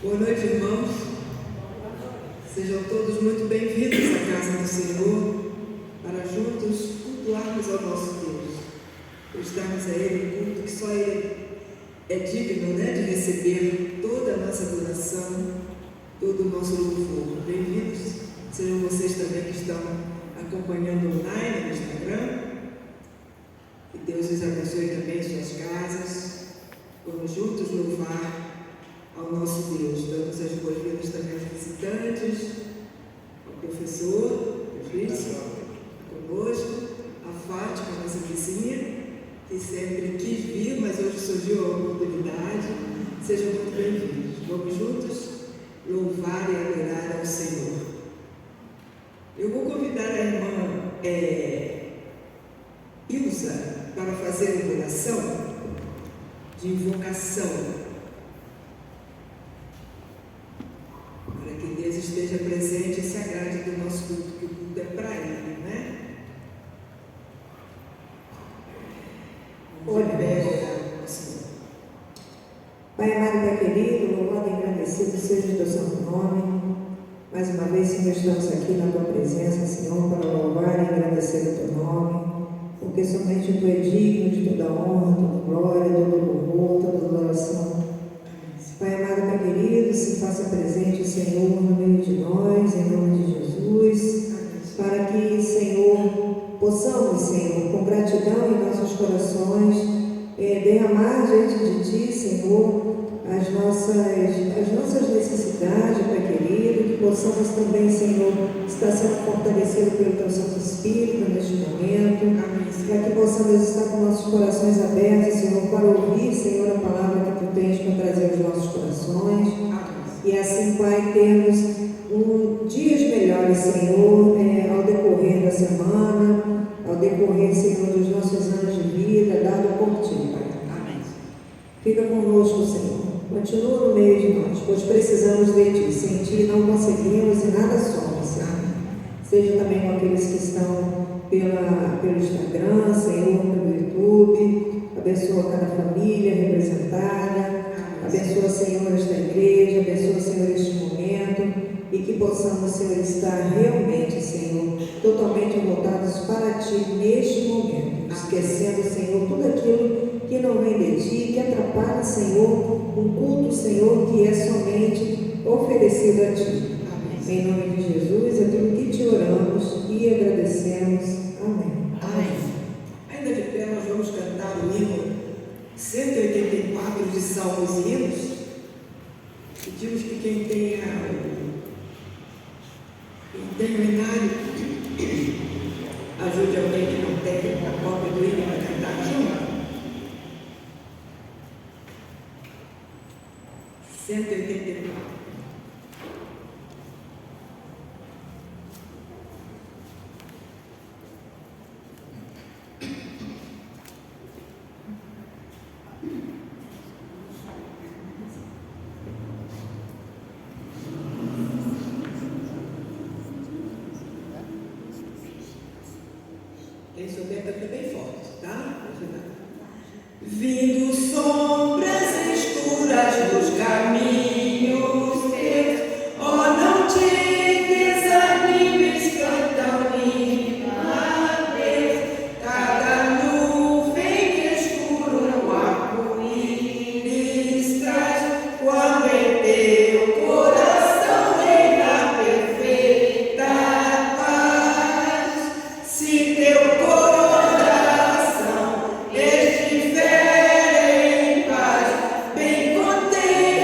Boa noite, irmãos. Sejam todos muito bem-vindos à casa do Senhor, para juntos cultuarmos ao nosso Deus, prestarmos a Ele um culto que só Ele é digno, de receber toda a nossa adoração, todo o nosso louvor. Bem-vindos sejam vocês também que estão acompanhando online no Instagram. Que Deus os abençoe também em suas casas. Vamos juntos louvar ao nosso Deus. Damos as boas-vindas também aos visitantes, ao professor Fabrício, conosco, a Fátima, nossa vizinha, que sempre quis vir, mas hoje surgiu a oportunidade. Sejam muito bem-vindos. Vamos juntos louvar e adorar ao Senhor. Eu vou convidar a irmã Ilza para fazer uma oração de invocação, para que Deus esteja presente e se agrade do nosso culto, que o culto é para Ele, né? Olha, Pai amado, Pai querido, louvado e agradecido seja o teu santo nome. Mais uma vez, Senhor, estamos aqui na tua presença, Senhor, para louvar e agradecer o teu nome, porque somente tu é digno de toda honra, toda glória, todo louvor, toda adoração. Pai amado, Pai querido, se faça presente, Senhor, no meio de nós, em nome de Jesus, para que, Senhor, possamos, Senhor, com gratidão em nossos corações, derramar diante de Ti, Senhor, as nossas necessidades, Pai querido, que possamos também, Senhor, estar sendo fortalecidos pelo Teu Santo Espírito neste momento, para que possamos estar com nossos corações abertos, Senhor, para ouvir, Senhor, a palavra que Tu tens para trazer aos nossos corações, e assim, Pai, termos dias melhores, Senhor, ao decorrer da semana, ao decorrer, Senhor, dos nossos anos de vida, dado por Ti, Pai. Amém. Fica conosco, Senhor. Continua no meio de nós, pois precisamos de Ti. Sem Ti não conseguimos e nada somos, Senhor. Seja também com aqueles que estão pelo Instagram, Senhor, pelo YouTube. Abençoa cada família representada. Abençoa, Senhor, esta igreja. Abençoa, Senhor, este momento. E que possamos, Senhor, estar realmente, Senhor, totalmente voltados para Ti neste momento. Esquecendo, Senhor, tudo aquilo que não vem de Ti, que atrapalha, Senhor, um culto, Senhor, que é somente oferecido a Ti. Amém. Em nome de Jesus, é tudo que Te oramos e agradecemos. Amém. Amém. Ainda de pé, nós vamos cantar o hino 184 de Salmos e Hinos. Pedimos que quem tenha o inário ajude alguém que não tem a cópia do hino para cantar junto. 184. Quem souber canta bem forte, tá? Vindo sombras escuras dos caminhos teus, oh, não te desanimes, canta a Deus. Cada nuvem escura o arco-íris traz, quando em teu coração reina perfeita paz. Se teu coração estiver em paz, bem contente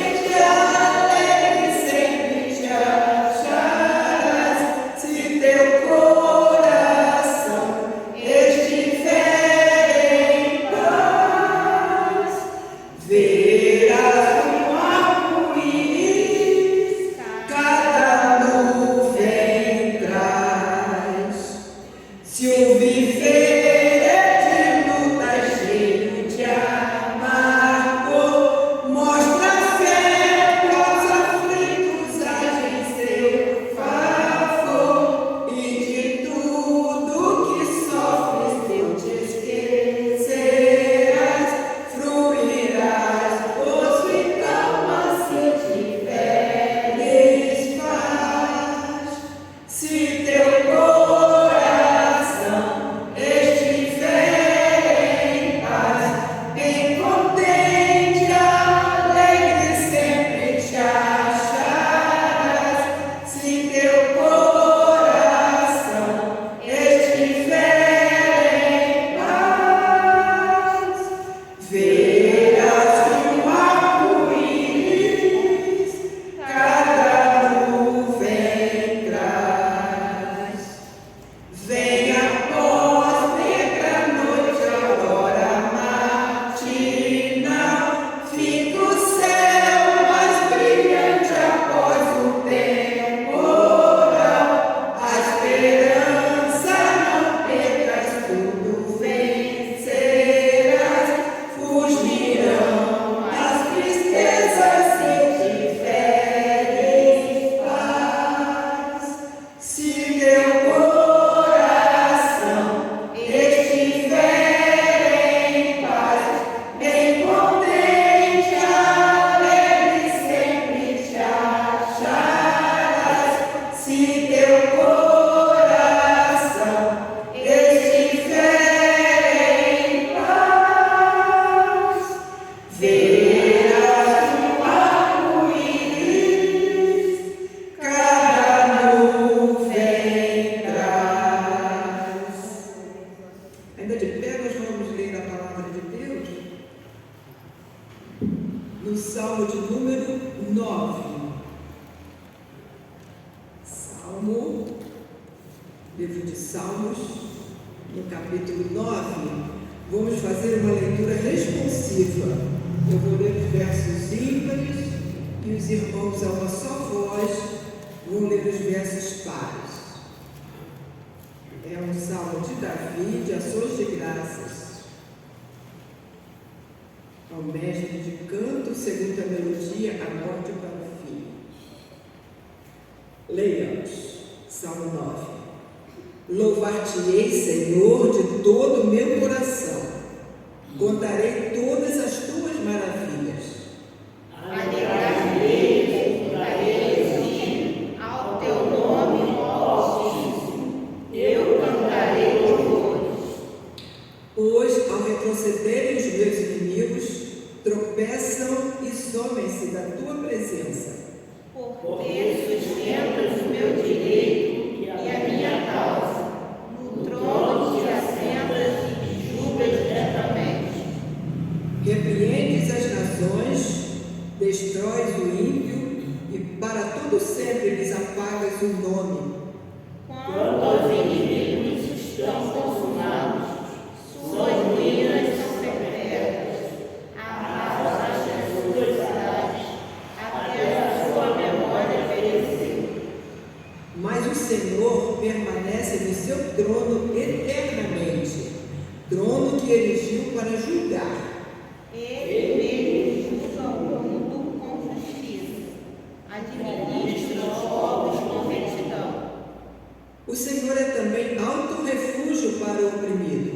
no Salmo de número 9. Salmo, livro de Salmos, no capítulo 9, vamos fazer uma leitura responsiva. Eu vou ler os versos ímpares e os irmãos, a uma só voz, vão ler os versos pares. É um salmo de Davi, de ações de graças ao mestre de canto, segundo a melodia, a morte para o fim. Leiamos, Salmo 9. Louvar-te-ei, Senhor, de todo o meu coração. Contarei todas as tuas maravilhas. Alegrar-me-ei e exultarei ao teu nome, ó Altíssimo. Eu cantarei louvores. Pois, ao retrocederem os meus inimigos, tropeçam e somem-se da tua presença. Porque sustentas o meu direito e a minha causa. No trono te assentas e julgas retamente. Repreendes as nações, destróis o ímpio e para todo sempre lhes apagas o nome. Quando os inimigos estão consumados, suas ruínas são perpétuas. Arrasaste as suas cidades, até a sua memória pereceu. Mas o Senhor permanece no seu trono eternamente, trono que erigiu para julgar. Ele julga o mundo com justiça, administra os povos com retidão. O Senhor é também alto refúgio para o oprimido,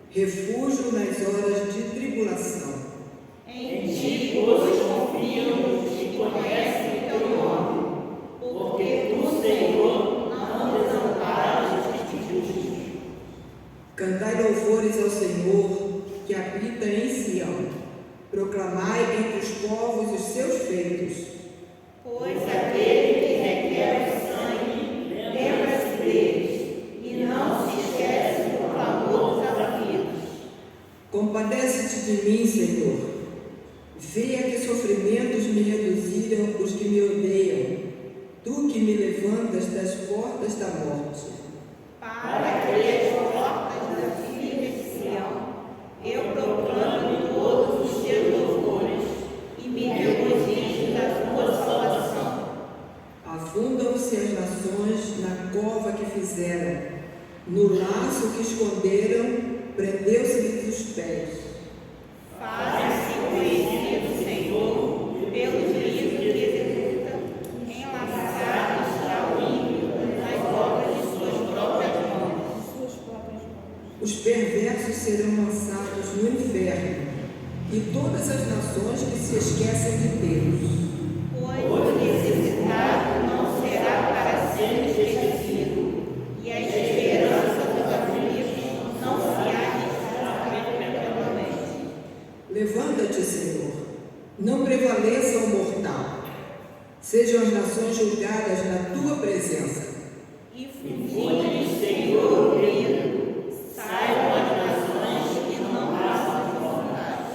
refúgio nas horas de tribulação. Em ti, pois, confiam os que conhecem o teu nome, porque tu, Senhor, não desamparas os justos. Cantai louvores ao Senhor, que habita em Sião. Proclamai entre os povos os seus feitos. Pois aquele que requer o sangue, lembra-se deles, e não se esquece do clamor dos aflitos. Compadece-te de mim, Senhor. Veja que sofrimentos me reduziram os que me odeiam. Tu que me levantas das portas da morte. Para que as portas da filha de Sião, eu proclame todos os teus louvores e me regozijo da tua salvação. Afundam-se as nações na cova que fizeram, no laço que esconderam, prendeu-se-lhes os pés. Faz-se conhecido, Senhor, pelo juízo que executa, enlaçado está o ímpio nas obras de suas próprias mãos. Os perversos serão lançados no inferno, e todas as nações que se esquecem de Deus. Pois o necessitado não será para sempre esquecido, e a esperança dos aflitos não se há de perpetuamente. Levanta-te, Senhor, não prevaleça o mortal. Sejam as nações julgadas na tua presença. E fugindo, Senhor, o medo, saiam as nações que não passam de vontade.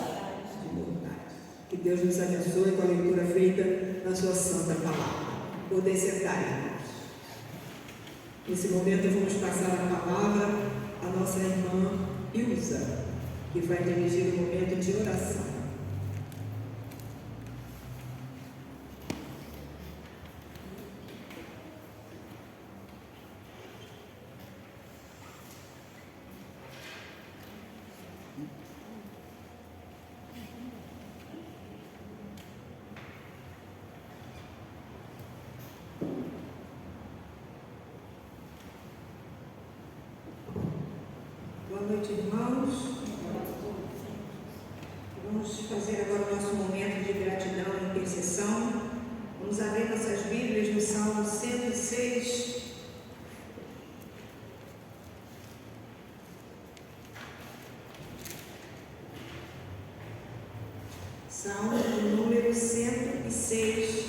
Deus nos abençoe com a leitura feita na sua santa palavra. Poder sentar, irmãos. Nesse momento vamos passar a palavra à nossa irmã Ilza, que vai dirigir o momento de oração. Boa noite, irmãos. Vamos fazer agora o nosso momento de gratidão e intercessão. Vamos abrir nossas Bíblias no Salmo 106. Salmo número 106.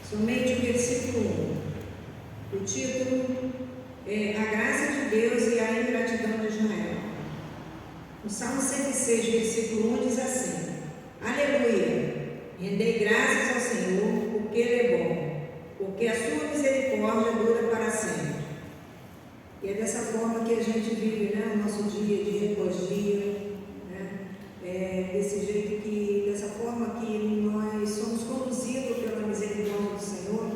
Somente o versículo 1. O título é A Graça de Deus e a Ingratidão de Israel. O Salmo 106, versículo 1 diz assim: Aleluia! Rendei graças ao Senhor, porque Ele é bom, porque a sua misericórdia dura para sempre. E é dessa forma que a gente vive, né, o nosso dia após dia, né? Desse jeito que, dessa forma que nós somos conduzidos pela misericórdia do Senhor,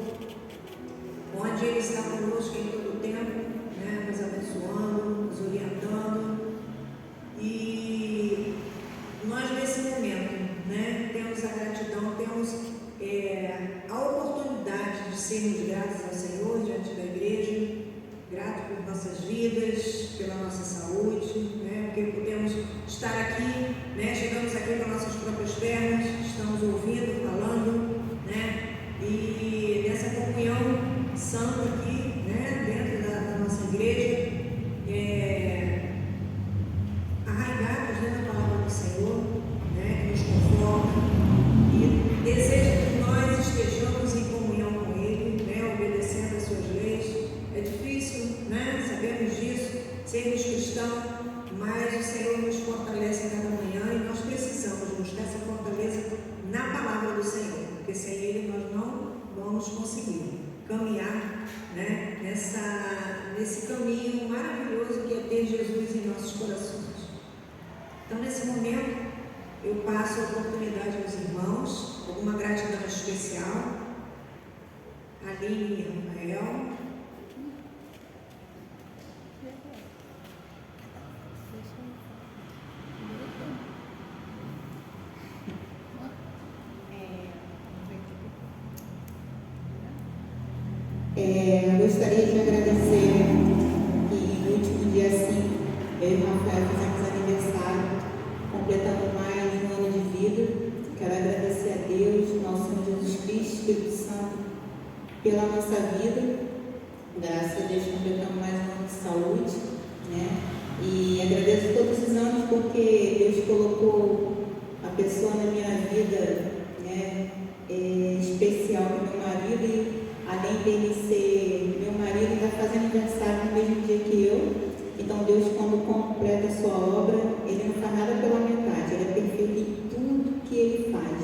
onde Ele está conosco em todo o tempo, né, nos abençoando, nos orientando. E nós, nesse momento, né, temos a gratidão, temos a oportunidade de sermos gratos ao Senhor diante da igreja, grato por nossas vidas, pela nossa saúde, né, porque podemos estar aqui, né, chegamos aqui com nossas próprias pernas, estamos ouvindo, falando, né, e nessa comunhão santa aqui, né, dentro da nossa igreja, arraigados, né, na palavra do Senhor, né, que nos conforta e deseja que nós estejamos em comunhão com Ele, né, obedecendo às suas leis. É difícil, né, sabemos disso, sermos cristãos, mas o Senhor nos fortalece a cada manhã e nós precisamos buscar essa fortaleza na palavra do Senhor, porque sem Ele nós não vamos conseguir caminhar, né, nesse caminho maravilhoso que é ter Jesus em nossos corações. Então, nesse momento, eu passo a oportunidade aos irmãos, alguma gratidão especial, Aline e Rafael. Eu gostaria de agradecer que no último dia 5, eu e o Rafael fizemos aniversário, completando mais um ano de vida. Quero agradecer a Deus, nosso Senhor Jesus Cristo, Espírito Santo, pela nossa vida. Graças a Deus completamos mais um ano de saúde, né? E agradeço todos os anos porque Deus colocou a pessoa na minha vida, né, especial, que é meu marido, e além dele ser meu marido, ele está fazendo aniversário no mesmo dia que eu. Então Deus, quando completa a sua obra, Ele não faz nada pela metade, Ele é perfeito em tudo que Ele faz.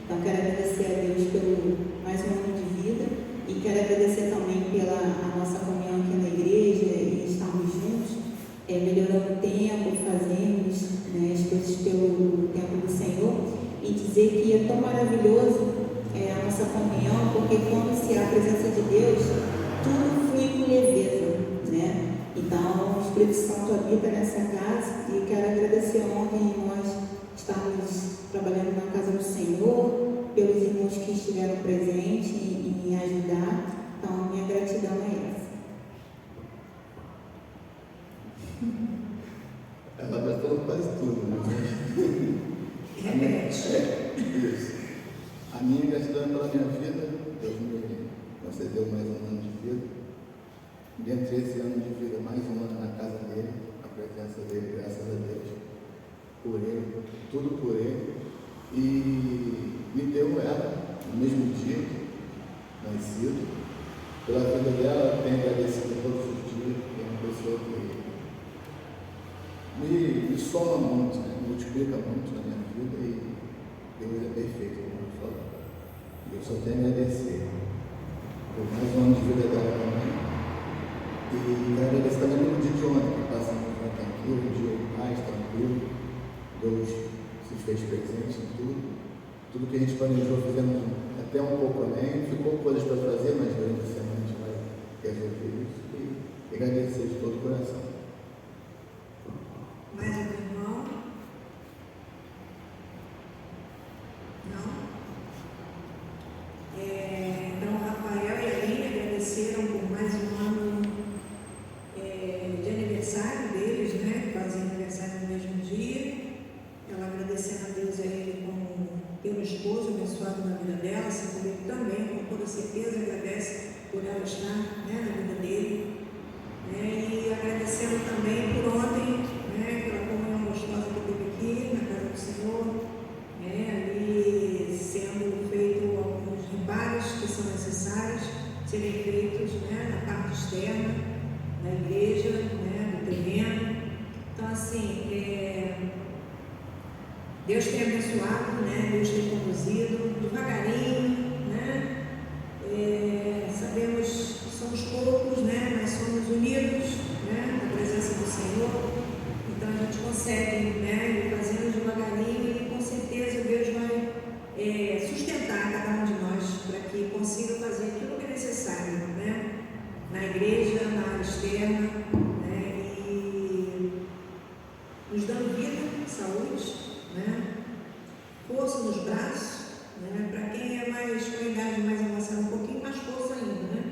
Então quero agradecer a Deus pelo mais um ano de vida e quero agradecer também pela a nossa comunhão aqui na igreja e estarmos juntos, melhorando o tempo, fazemos, né, as coisas pelo tempo do Senhor, e dizer que é tão maravilhoso a nossa comunhão, porque quando se há a presença de Deus, tudo flui com leveza, né? Então, o Espírito Santo habita nessa casa e quero agradecer ontem nós estarmos trabalhando na casa do Senhor, pelos irmãos que estiveram presentes em ajudar. Então, minha gratidão é essa. Ela vai falando quase tudo, né? Isso. A minha gratidão é pela minha vida. Deus me concedeu mais um ano de vida. Dentre esse ano de vida, mais um ano na casa dele, a presença dele, graças a Deus, por ele, tudo por ele. E me deu ela no mesmo dia, nascido. Pela vida dela, tenho agradecido todos os dias, que é uma pessoa que me soma muito, né? Multiplica muito na minha vida e Deus é perfeito, como eu falo. E eu só tenho a agradecer por mais um ano de vida dela também. E quero agradecer também pelo dia de ontem, que passamos aqui, um dia mais tranquilo. Deus se fez presente em tudo. Tudo que a gente planejou, fizemos até um pouco além. Ficou coisas para fazer, mas durante a semana a gente vai resolver isso. E agradecer de todo o coração. Mais algum irmão? Não? Então, Rafael e a Aline agradeceram por mais um ano de aniversário deles, né? Fazem aniversário no mesmo dia. Ela agradecendo a Deus a ele pelo esposo abençoado na vida dela, assim também, com toda certeza, agradece por ela estar, né, na vida dele. E agradecendo também por ontem, né, pela comunhão gostosa que teve aqui na casa do Senhor, ali sendo feito alguns reparos que são necessários serem feitos, né, na parte externa da igreja, né, do terreno. Então, assim, Deus tem abençoado, né, Deus tem conduzido devagarinho, né. Sabemos que somos poucos, né, mas somos unidos, né, na presença do Senhor. Então a gente consegue, né, ir fazendo devagarinho e com certeza Deus vai sustentar cada um de nós para que consiga fazer aquilo que é necessário, né, na igreja, na área externa, né, e nos dando vida, saúde, né, força nos braços, né, para quem é mais com a idade mais avançada, um pouquinho mais força ainda, né,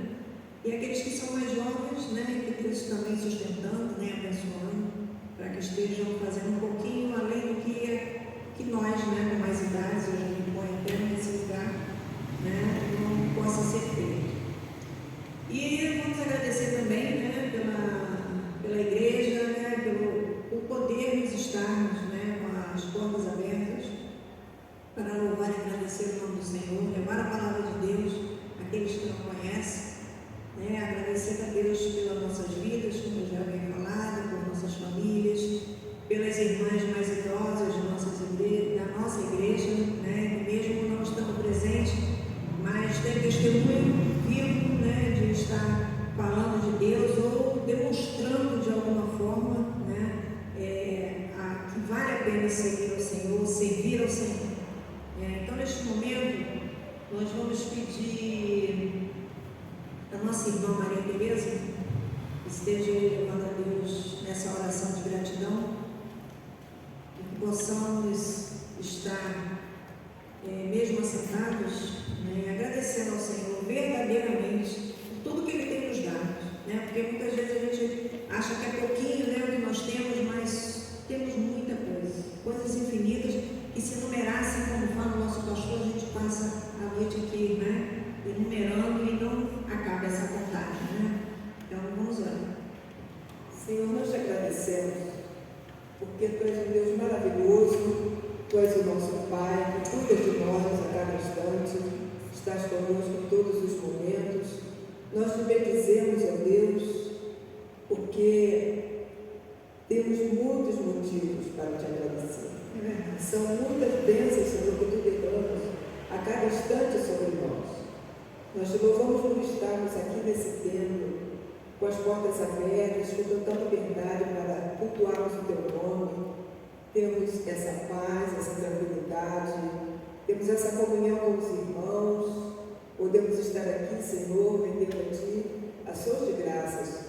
e aqueles que são mais jovens, né, que Deus também sustentando, né, abençoando, para que estejam fazendo um pouquinho além do que nós, né, com mais idades, hoje me põe até nesse lugar, né, não possa ser feito. E vamos agradecer também, né, pela igreja, né, por podermos estarmos, né, com as portas abertas para louvar e agradecer o nome do Senhor, levar a palavra de Deus àqueles que não conhecem, né, agradecer a Deus pelas nossas vidas, como eu já havia falado, por nossas famílias, pelas irmãs mais idosas da nossa igreja, né, que mesmo não estando presentes, mas tem testemunho vivo, né, de estar falando de Deus ou demonstrando de alguma forma, né, que vale a pena seguir ao Senhor, servir ao Senhor. Então, neste momento, nós vamos pedir a nossa irmã Maria Tereza que esteja levando a Deus nessa oração de gratidão e que possamos estar, mesmo assentados, né, agradecendo ao Senhor verdadeiramente por tudo que Ele tem nos dado, né, porque muitas vezes a gente acha que é pouquinho, né, o que nós temos, mas temos muita coisa, coisas infinitas, que se enumerassem, como fala o nosso pastor, a gente passa a noite aqui, né, enumerando e não acaba essa contagem, né? Então vamos lá. Senhor, nós te agradecemos, porque Tu és um Deus maravilhoso, Tu és o nosso Pai, que cuida de nós a cada instante, estás conosco em todos os momentos. Nós te bendizemos, ó Deus, porque temos muitos motivos para te agradecer. São muitas bênçãos, Senhor, que Tu derramas a cada instante sobre nós. Nós te louvamos por estarmos aqui nesse templo, com as portas abertas, com total liberdade para cultuarmos o Teu nome. Temos essa paz, essa tranquilidade, temos essa comunhão com os irmãos. Podemos estar aqui, Senhor, rendendo a Ti ações de graças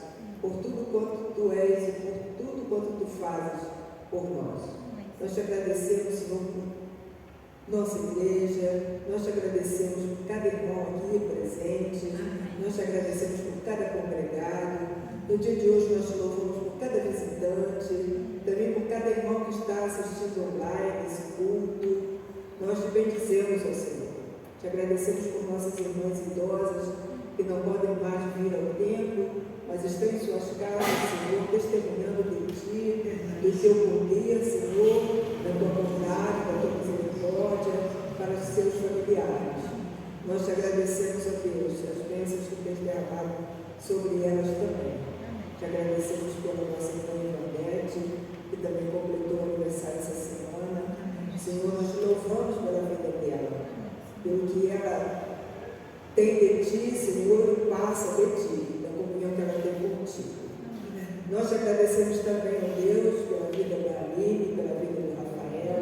por tudo quanto Tu és e por tudo quanto Tu fazes por nós. Nós te agradecemos, Senhor, por nossa igreja, nós te agradecemos por cada irmão aqui presente, nós te agradecemos por cada congregado. No dia de hoje nós te louvamos por cada visitante, também por cada irmão que está assistindo online esse culto. Nós te bendizemos, ó Senhor. Te agradecemos por nossas irmãs idosas que não podem mais vir ao templo, mas estão em suas casas, Senhor, testemunhando de Ti, do Teu poder, Senhor, da Tua bondade, da Tua misericórdia para os seus familiares. Nós te agradecemos, ó Deus, as bênçãos que tens derramado sobre elas também. Te agradecemos pela nossa irmã Ivonete, que também completou o aniversário essa semana. Senhor, nós te louvamos pela vida dela, pelo que ela tem de ti, Senhor, e passa de ti, da comunhão que ela tem contigo. Nós te agradecemos também, ó Deus, pela vida da Aline, pela vida do Rafael,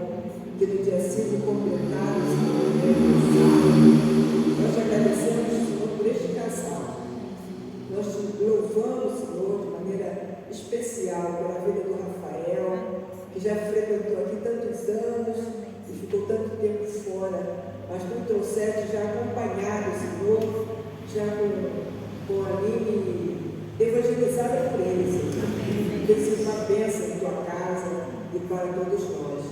que no dia 5 completaram esse aniversário. Nós te agradecemos, Senhor, por este casal. Nós te louvamos, Senhor, de maneira especial pela vida do Rafael, que já frequentou aqui tantos anos e ficou tanto tempo fora, mas tu trouxeste já acompanhado, Senhor, já com a Aline evangelizada por eles, Senhor. Que seja uma bênção em tua casa e para todos nós.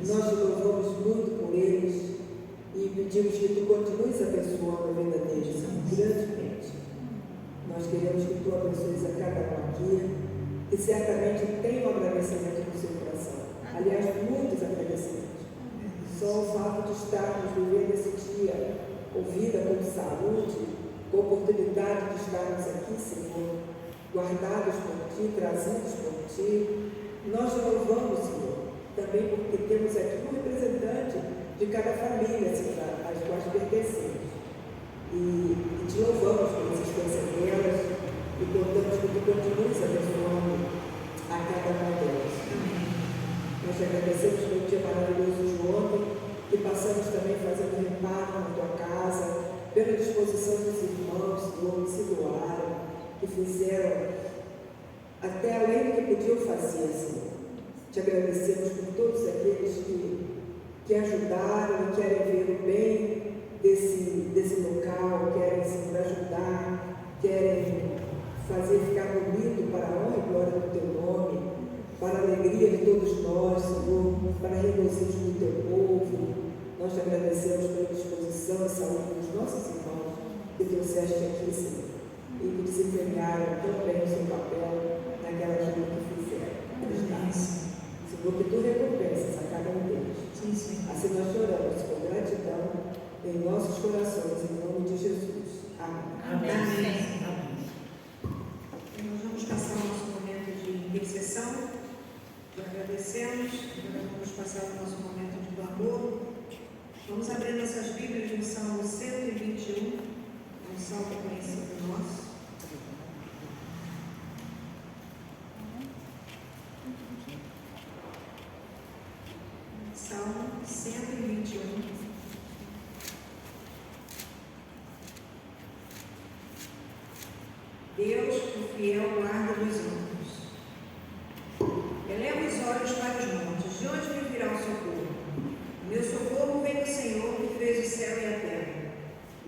Nós te louvamos muito por eles e pedimos que tu continues abençoando a vida deles, Senhor, grandemente. Nós queremos que tu abençoes a cada um aqui, que certamente tem um agradecimento no seu coração. Aliás, muitos agradecimentos. Só o fato de estarmos vivendo esse dia, com vida, com saúde, com oportunidade de estarmos aqui, Senhor, guardados por ti, trazidos por ti. Nós te louvamos, Senhor, também porque temos aqui um representante de cada família, Senhor, às quais pertencemos. E te louvamos pela existência delas e contamos que tu continues abençoando a cada uma delas. Nós te agradecemos pelo dia maravilhoso de ontem, que passamos também fazendo reparo na tua casa, pela disposição dos irmãos, Senhor, que se doaram, que fizeram até além do que podiam fazer, Senhor. Te agradecemos por todos aqueles que ajudaram e querem ver o bem desse local, querem, Senhor, ajudar, querem fazer ficar bonito para a honra e glória do teu nome, para a alegria de todos nós, Senhor, para regozijo do teu povo. Nós te agradecemos pela disposição e saúde dos nossos irmãos que trouxeste aqui, Senhor, e que desempenharam tão bem o seu papel naquela ajuda que fizeram. Senhor, que tu recompensas a cada um deles. Assim nós choramos com gratidão em nossos corações, em nome de Jesus. Amém. Amém. Nós vamos passar o nosso momento de intercessão. Já agradecemos. Agora vamos passar o nosso momento de clamor. Vamos abrir nossas Bíblias no Salmo 121, um salmo conhecido nosso. Salmo 121. Deus, o fiel guarda dos anjos. Eleva os olhos para os montes, de onde me virá o socorro? O meu socorro vem do Senhor, que fez o céu e a terra.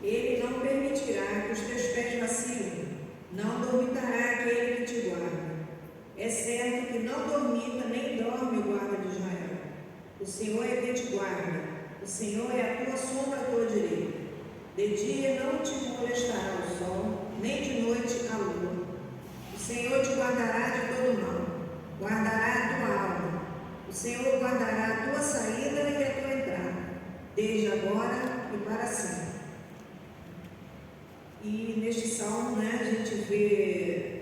Ele não permitirá que os teus pés vacilem, não dormitará aquele que te guarda. É certo que não dormita nem dorme o guarda de Israel. O Senhor é quem te guarda, o Senhor é a tua sombra à tua direita. De dia não te molestará o sol, nem de noite a lua. O Senhor te guardará de todo mal, guardará a tua alma. O Senhor guardará a tua saída e a tua entrada, desde agora e para sempre. E neste salmo, a gente vê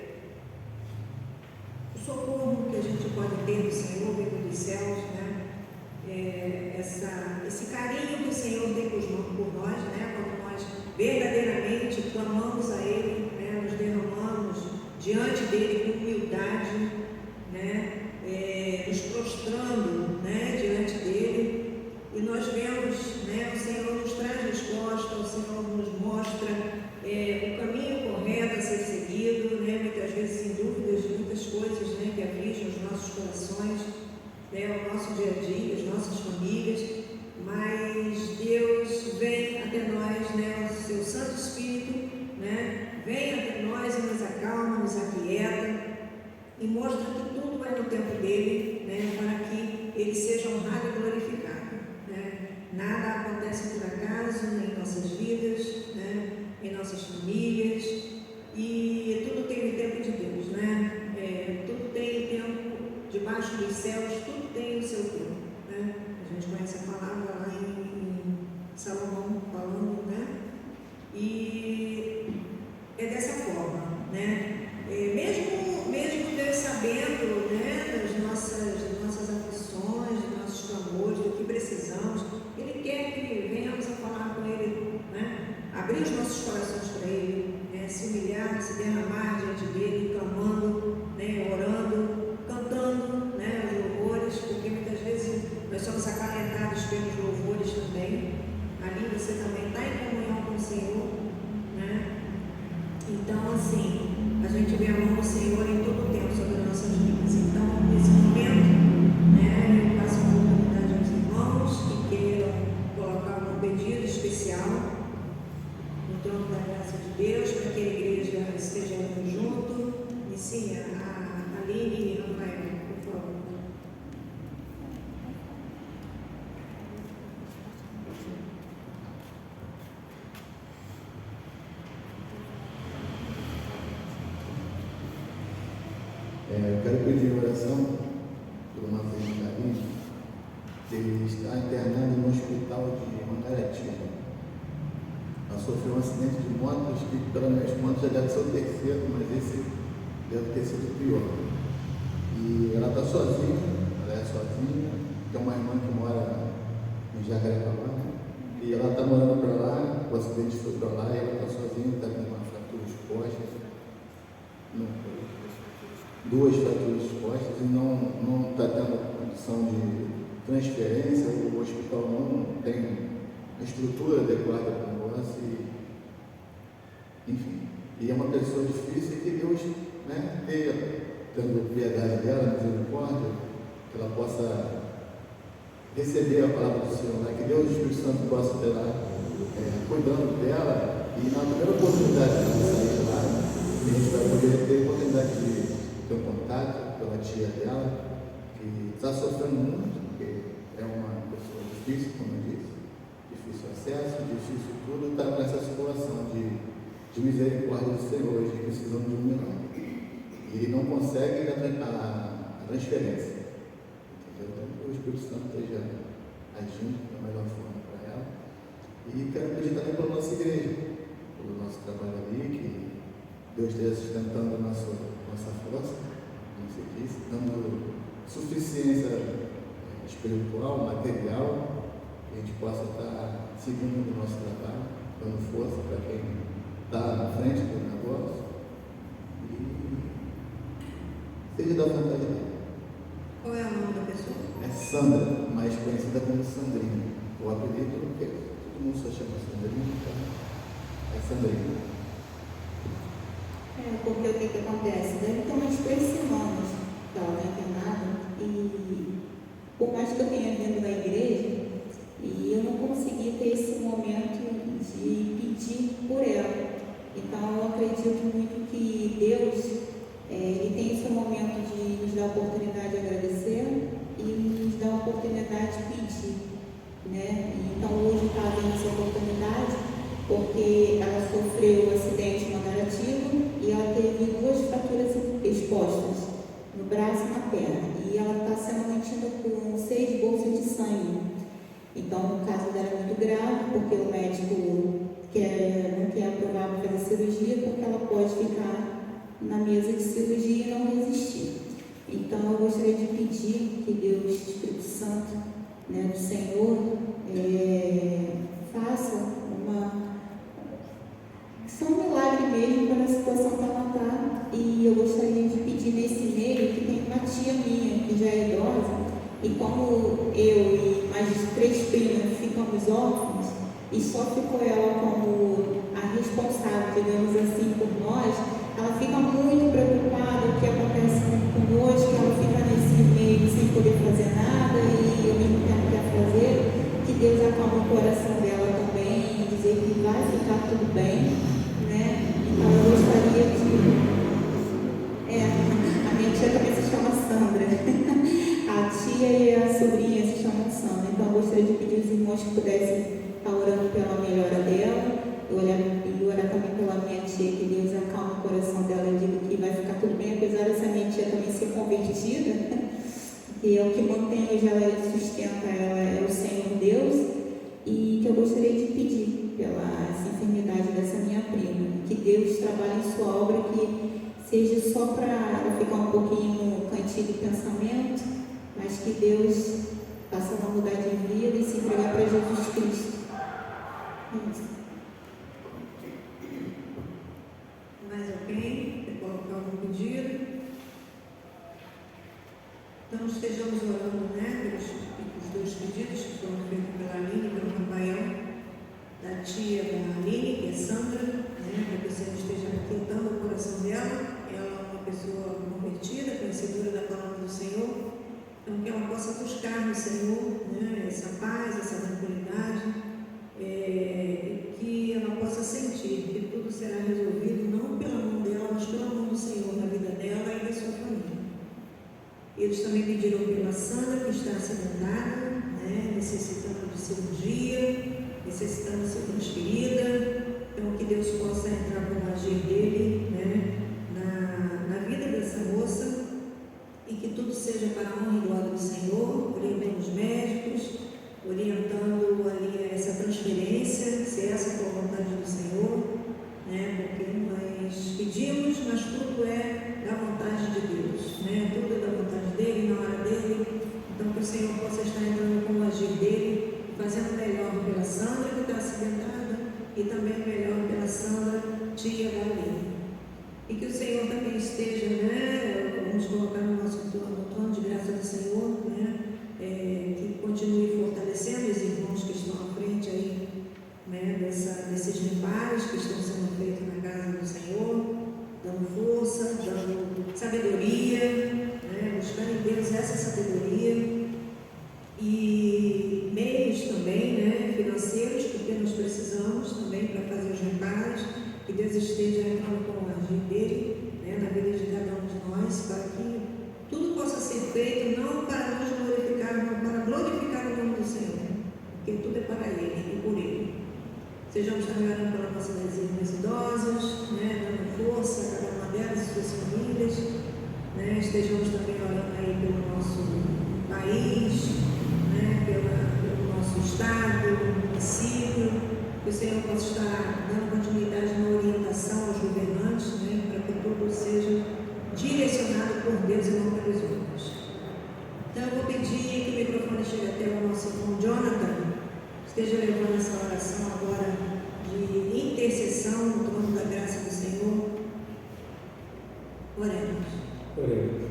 o socorro que a gente pode ter do Senhor, vindo dos céus, esse carinho que o Senhor tem por nós, quando nós verdadeiramente clamamos a Ele, nos derramamos diante dEle com humildade, nos prostrando diante dEle, e nós vemos, o Senhor nos traz resposta, o Senhor nos mostra o caminho correto a ser seguido, muitas vezes em dúvidas de muitas coisas que afligem os nossos corações, o nosso dia a dia, as nossas famílias, mas Deus vem até nós, o seu Santo Espírito, vem até nós e nos acalma, nos aquieta e mostra que tudo vai no tempo dele, para que ele seja honrado e glorificado. Nada acontece por acaso em nossas vidas, em nossas famílias, e tudo tem o tempo de Deus, tudo tem o tempo debaixo dos céus, tudo tem o seu tempo. A gente conhece a palavra lá em Salomão falando, e é dessa forma, mesmo Deus sabendo das nossas você também está em comunhão com o Senhor, né? Então, assim, a gente vê a mão do Senhor em todo o tempo sobre as nossas vidas. Então, nesse momento, né, eu passo a oportunidade aos irmãos que queiram colocar um pedido especial no trono da graça de Deus, para que a igreja esteja junto. Inicia a Aline e Rafael, por favor. Eu quero pedir oração por uma enfermidade que ele está internado no hospital de Mangaratiba. Ela sofreu um acidente de moto, acho que pelas minhas contas já deve ser o terceiro, mas esse deve ter sido pior. E ela está sozinha, ela é sozinha, tem uma irmã que mora em Jacarepaguá, e ela está morando para lá, o acidente foi para lá, e ela está sozinha, está com uma fratura exposta. Duas fraturas expostas e não está tendo condição de transferência, o hospital não tem estrutura adequada para o negócio, enfim. E é uma pessoa difícil e que Deus, né, tendo piedade dela, misericórdia, que ela possa receber a palavra do Senhor, né, que Deus, o Espírito Santo, possa ter lá, cuidando dela, e na primeira oportunidade de ela sair de lá, a gente vai poder ter a oportunidade de ter um contato pela tia dela, que está sofrendo muito, porque é uma pessoa difícil, como eu disse, difícil acesso, difícil tudo, está nessa situação de misericórdia do Senhor, de precisando de um milagre. E não consegue a transferência. Entendeu? Então, que o Espírito Santo esteja agindo da melhor forma para ela. E quero pedir também pela nossa igreja, pelo nosso trabalho ali, que Deus esteja sustentando a nossa força, como você disse, dando suficiência espiritual, material, que a gente possa estar seguindo o nosso trabalho, dando força para quem está na frente do negócio e seja da vontade dele. Qual é o nome da pessoa? É Sandra, mais conhecida como Sandrinha. O apelido, porque todo mundo só chama Sandrinha, então é Sandrinha. Porque o que acontece? Deve ter umas 3 semanas que ela está internada e por mais que eu tenha vindo na igreja, e eu não consegui ter esse momento de pedir por ela. Então eu acredito muito que Deus ele tem esse momento de nos dar a oportunidade de agradecer e nos dar a oportunidade de pedir, né? Então hoje está havendo essa oportunidade porque ela sofreu um acidente em Mangaratiba e ela teve 2 fraturas expostas no braço e na perna, e ela está sendo mantida com 6 bolsas de sangue. Então o caso dela é muito grave, porque o médico não quer aprovar para fazer cirurgia, porque ela pode ficar na mesa de cirurgia e não resistir. Então eu gostaria de pedir que Deus, Espírito Santo, né, do Senhor, faça um milagre mesmo para a situação que ela está. E eu gostaria de pedir nesse meio que tem uma tia minha que já é idosa, e como eu e mais 3 primas ficamos órfãos, e só ficou ela como a responsável, digamos assim, por nós, ela fica muito preocupada com o que acontece conosco, ela fica nesse meio sem poder fazer nada e ao mesmo tempo quer fazer. Que Deus acalme o coração dela também e dizer que vai ficar tudo bem, né? Então eu gostaria de... a minha tia também se chama Sandra. A tia e a sobrinha se chamam Sandra. Então eu gostaria de pedir aos irmãos que pudessem estar orando pela melhora dela e orar também pela minha tia, que Deus acalme o coração dela e diga que vai ficar tudo bem, apesar dessa minha tia também ser convertida, que é o que mantém hoje ela e sustenta ela é o Senhor Deus, e que eu gostaria de pedir pela essa enfermidade dessa minha prima, que Deus trabalhe em sua obra, que seja só para ela ficar um pouquinho no cantinho do pensamento, mas que Deus faça ela mudar de vida e se entregar para Jesus Cristo. Mais alguém quer colocar algum pedido? Então estejamos orando, né, pelos 2 pedidos que foram feitos pela Aline e pelo Rafael, buscar no Senhor, né, essa paz, essa tranquilidade, que ela possa sentir que tudo será resolvido não pela mão dela, mas pela mão do Senhor na vida dela e da sua família. Eles também pediram pela Sandra, que está acidentada, né, necessitando de cirurgia, necessitando ser transferida. Então, que Deus possa entrar com o agir dele, né, na vida dessa moça, e que tudo seja para a honra e glória do Senhor, orientando os médicos, orientando ali essa transferência, se essa for a vontade do Senhor, né, porque nós pedimos, mas tudo é da vontade de Deus, né, tudo é da vontade dele, na hora dele. Então, que o Senhor possa estar entrando com o agir dele, fazendo melhor pela Sandra, que está acidentada, e também melhor pela Sandra, tia da Aline. E que o Senhor também esteja, né, vamos colocar no nosso trono de graça do Senhor, né, que continue fortalecendo os irmãos que estão à frente aí, né, desses reparos que estão sendo feitos na casa do Senhor, dando força, dando sabedoria, né, buscando em Deus essa sabedoria, e meios também, né, financeiros, porque nós precisamos também para fazer os reparos. Que Deus esteja entrando com o agir dele, né, na vida de cada um de nós, para que tudo possa ser feito, não para nos glorificar, mas para glorificar o nome do Senhor, porque tudo é para Ele e por Ele. Sejamos também orando pelas nossas irmãs idosas, né, dando força a cada uma delas e suas famílias, né, estejamos também orando aí pelo nosso país, né, pelo nosso estado, município. Que o Senhor possa estar dando continuidade na orientação aos governantes, né, para que tudo seja direcionado por Deus e não pelos homens. Então, eu vou pedir que o microfone chegue até o nosso irmão Jonathan, esteja levando essa oração agora de intercessão no trono da graça do Senhor. Oremos. Oremos.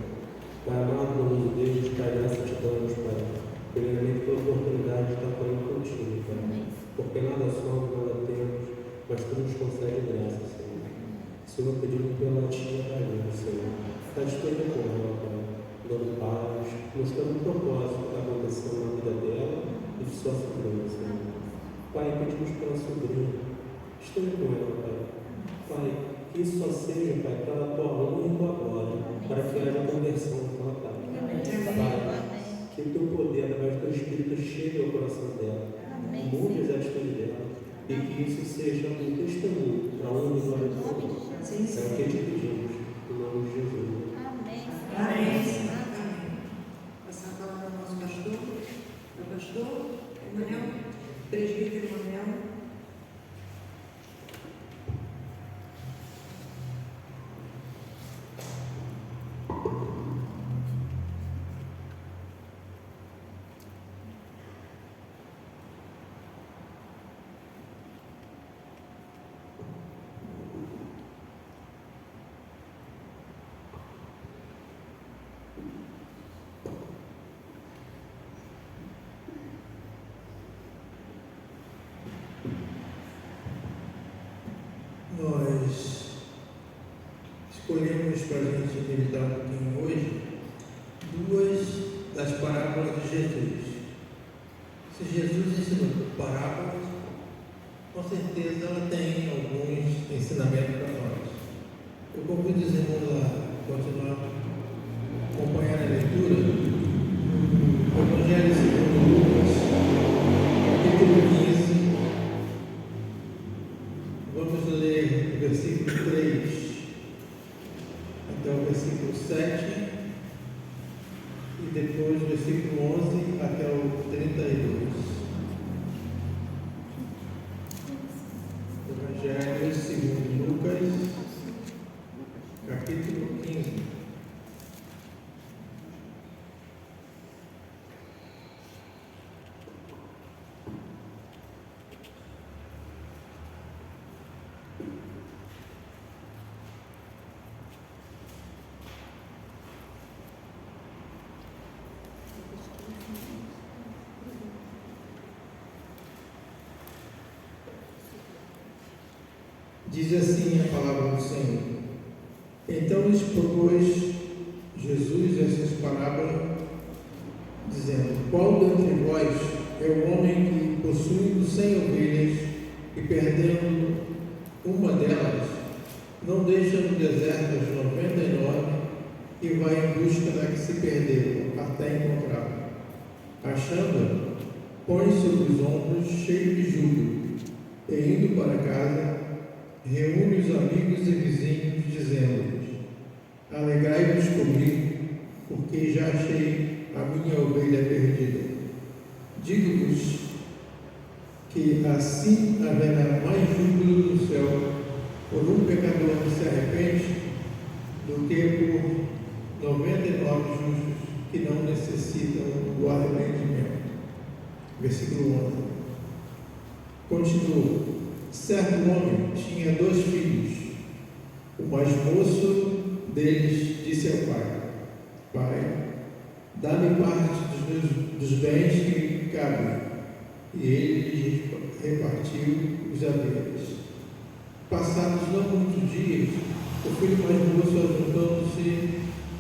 Pai amado, bondoso Deus, Pai, graça te damos, Pai, primeiramente pela oportunidade de estar falando contigo, Pai. Porque nada somos, nada temos, mas tu nos concede graça, Senhor. Senhor, pedimos pela tia da vida, Senhor. Está esteja com ela, Pai, dando paz, mostrando o propósito que está acontecendo na vida dela e de sua sobrinha, Senhor. Pai, pedimos pela sobrinha, esteja com ela, Pai. Pai, que isso só seja, Pai, para a tua honra e tua glória, para que haja conversão naquela casa. Pai, que o teu poder, através do teu Espírito, chegue ao coração dela. Mude as atitudes dela e que isso seja um testemunho para a honra e glória do teu nome. É o que te pedimos, em nome de Jesus. Amém. Amém. Passar a palavra ao nosso pastor, ao pastor Emanuel, presbítero Emanuel. Nós escolhemos para a gente meditar um pouquinho hoje duas das parábolas de Jesus. Se Jesus ensinou parábolas, com certeza ela tem alguns ensinamentos para nós. Eu convido os irmãos a continuar acompanhando a leitura do Evangelho segundo Lucas, capítulo 15. Vamos ler o versículo 3 até o versículo 7 e depois o versículo 11 até o 32. Evangelho segundo Lucas, capítulo 15. Diz assim a palavra do Senhor. Então lhes propôs Jesus essas parábolas, dizendo: qual dentre vós é o homem que, possuindo 100 ovelhas e perdendo uma delas, não deixa no deserto as 99 e vai em busca da que se perdeu, até encontrá-la? Achando-a, põe sobre os ombros cheio de júbilo, e indo para casa, reúne os amigos e vizinhos, dizendo-lhes: alegrai-vos comigo, porque já achei a minha ovelha perdida. Digo-vos que assim haverá mais júbilo no céu por um pecador que se arrepende do que por 99 justos que não necessitam do arrependimento. Versículo 11. Continua: certo homem tinha 2 filhos. O mais moço deles disse ao pai: pai, dá-me parte dos bens que me cabem. E ele lhe repartiu os haveres. Passados não muitos dias, o filho mais moço,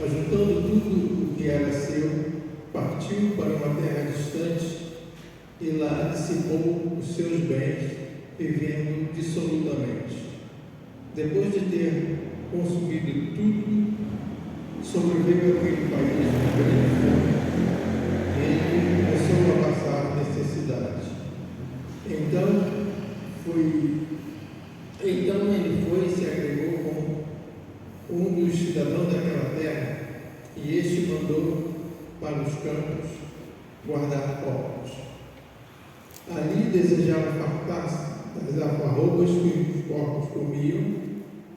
ajuntando tudo o que era seu, partiu para uma terra distante e lá dissipou os seus bens, vivendo dissolutamente. Depois de ter consumido tudo, sobreviveu aquele país de grande fome. Ele começou a passar necessidade. Então ele foi e se agregou com um dos cidadãos daquela terra, e este mandou para os campos guardar porcos. Ali desejava fartar-se das alfarrobas que os porcos comiam,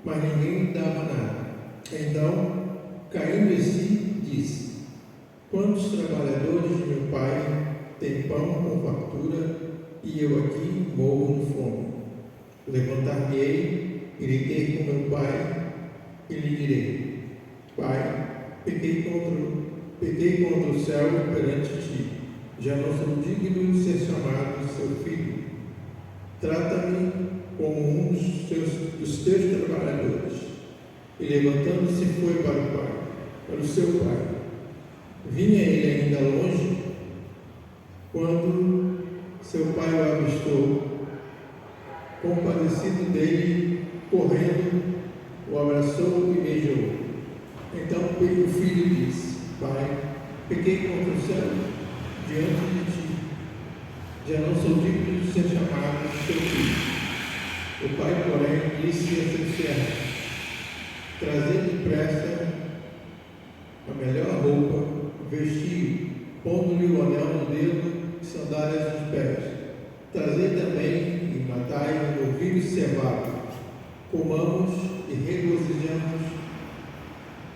mas ninguém lhe dava nada. Então, caindo em si, disse: quantos trabalhadores de meu pai têm pão com fartura, e eu aqui morro de fome? Levantar-me-ei, irei com meu pai, e lhe direi: pai, pequei contra o céu perante ti, já não sou digno de ser chamado seu filho. Trata-me como um dos teus trabalhadores. E levantando-se foi para o seu pai. Vinha ele ainda longe, quando seu pai o avistou, compadecido dele, correndo, o abraçou e beijou. Então o filho disse: pai, pequei contra o céu diante de ti, já não sou digno de ser chamado seu filho. O pai, porém, disse a seus servos: trazei depressa a melhor roupa, vestiu, pondo-lhe o anel no dedo e sandálias nos pés. Trazei também e matai um novilho cevado. Comamos e regozijamos,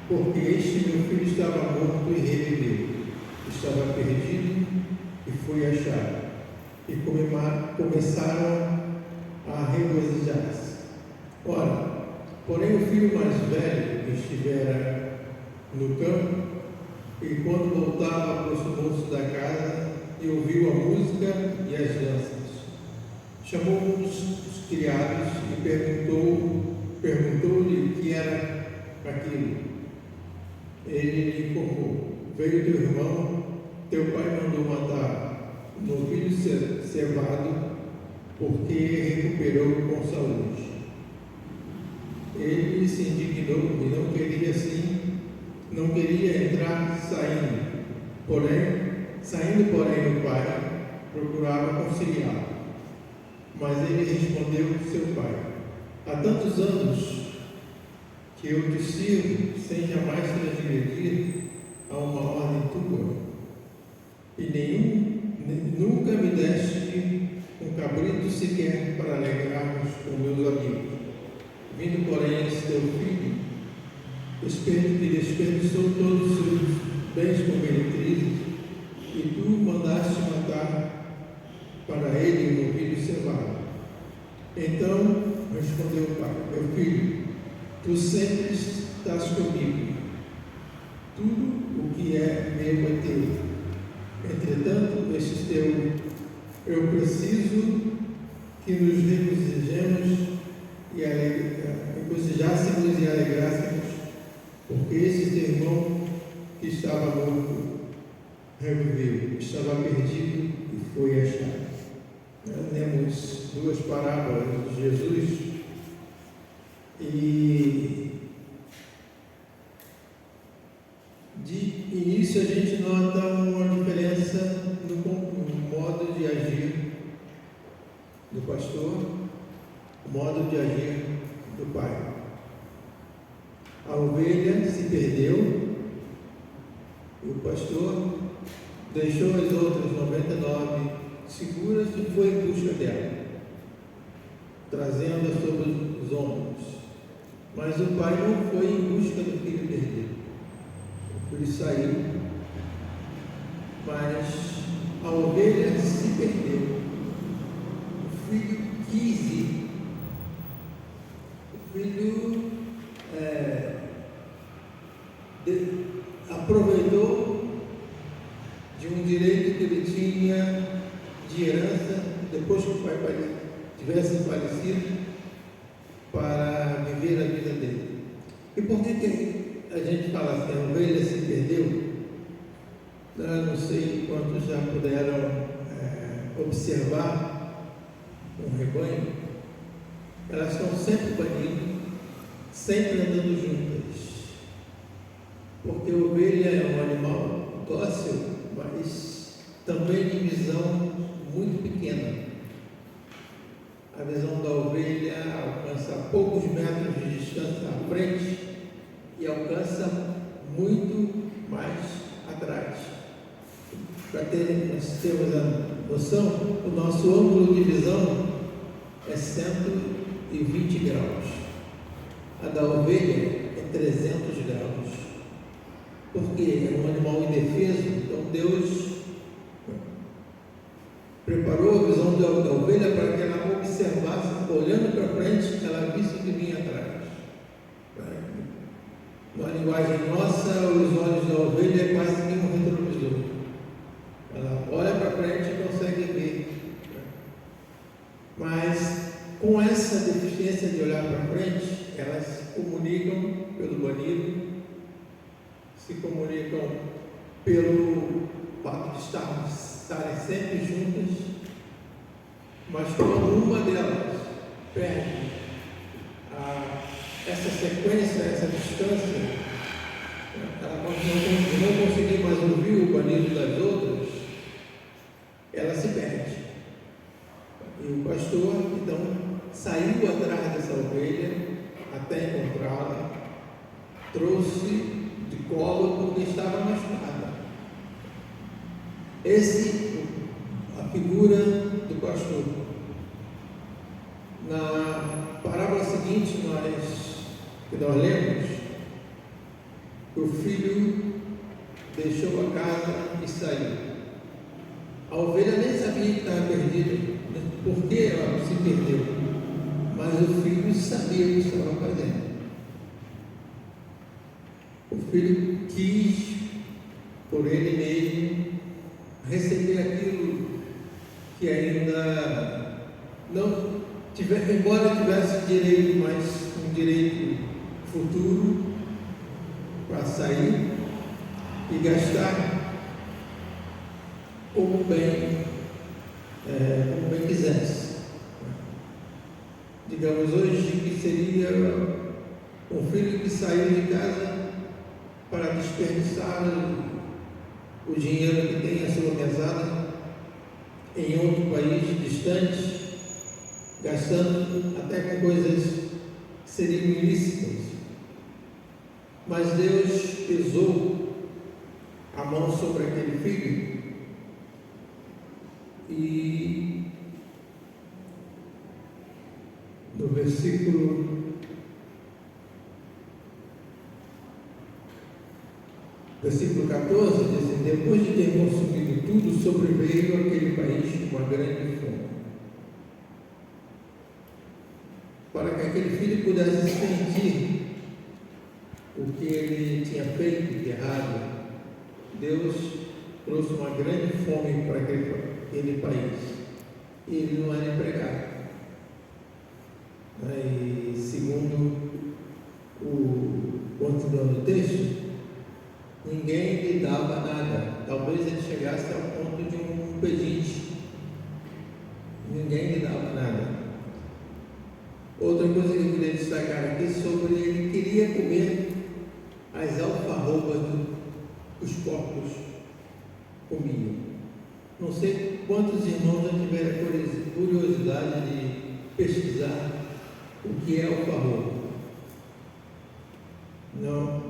porque este meu filho estava morto e reviveu, estava perdido e foi achado. E começaram a regozijar-se. Ora, porém o filho mais velho que estivera no campo, e quando voltava, aproximou-se da casa e ouviu a música e as danças. Chamou um dos criados e perguntou-lhe o que era aquilo. Ele lhe informou: veio teu irmão, teu pai mandou matar um novilho cevado, porque recuperou com saúde. Ele se indignou e não queria entrar saindo, porém o pai procurava conciliá-lo. Mas ele respondeu seu pai: há tantos anos que eu te sirvo sem jamais transgredir a uma ordem tua, e nunca me deste um cabrito sequer para alegrarmos com meus amigos. Vindo, porém, esse teu filho, que desperdiçou todos os seus bens com meretrizes, e tu mandaste matar para ele um novilho cevado. Então respondeu o pai: meu filho, tu sempre estás comigo, tudo o que é meu é teu. Entretanto, eu preciso que nos regozijássemos e alegrássemos, porque esse teu irmão que estava morto reviveu, estava perdido e foi achado. Nós lemos duas parábolas de Jesus e de início a gente nota uma diferença no modo de agir do pastor, o modo de agir do pai. A ovelha se perdeu e o pastor deixou as outras 99 seguras e foi em busca dela, trazendo-a sobre os ombros. Mas o pai não foi em busca do filho perdido. O filho saiu, mas a ovelha se perdeu. O filho quis ir. O filho aproveitou de um direito que ele tinha de herança depois que o pai tivesse falecido para viver a vida dele. E por que a gente fala assim, a ovelha se perdeu? Eu não sei quantos já puderam observar um rebanho. Elas estão sempre banidas, sempre andando juntas. Porque a ovelha é um animal dócil, mas também de visão muito pequena. A visão da ovelha alcança poucos metros de distância à frente e alcança muito mais atrás. Para nós termos a noção, o nosso ângulo de visão é 120 graus. A da ovelha é 300 graus. Porque é um animal indefeso, então Deus preparou a visão da ovelha para que ela observasse, olhando para frente, ela visse o que vinha atrás. Na linguagem nossa, os olhos da ovelha é quase que um retrovisor. Ela olha para frente e consegue ver. Mas com essa deficiência de olhar para frente, elas se comunicam pelo banido, se comunicam pelo fato de estarem sempre juntas, mas quando uma delas perde essa sequência, essa distância, ela não conseguir mais ouvir o banido das outras, ela se perde. E o pastor, então, saiu atrás dessa ovelha até encontrá-la, trouxe de colo porque estava machucada. A figura do pastor. Na parábola seguinte, que nós lemos, o filho deixou a casa e saiu. A ovelha nem sabia que estava perdida, por que ela se perdeu, mas o filho sabia o que estava fazendo. O filho quis, por ele mesmo, receber aquilo que ainda não tivesse, embora tivesse direito, mas um direito futuro para sair e gastar como bem quisesse. Digamos hoje que seria um filho que saiu de casa para desperdiçar o dinheiro que tem a sua mesada em outro país distante, gastando até com coisas que seriam ilícitas. Mas Deus pesou a mão sobre aquele filho e no versículo 14 diz assim: depois de ter consumido tudo, sobreveio aquele país uma grande fome. Para que aquele filho pudesse sentir o que ele tinha feito de errado, Deus trouxe uma grande fome para aquele país. E ele não era empregado. E segundo continuando o texto, ninguém lhe dava nada. talvez ele chegasse ao ponto de um pedinte. Ninguém lhe dava nada. Outra coisa que eu queria destacar aqui sobre ele queria comer as alfarrobas que os porcos comiam. Não sei quantos irmãos já tiveram a curiosidade de pesquisar o que é alfarroba. Não.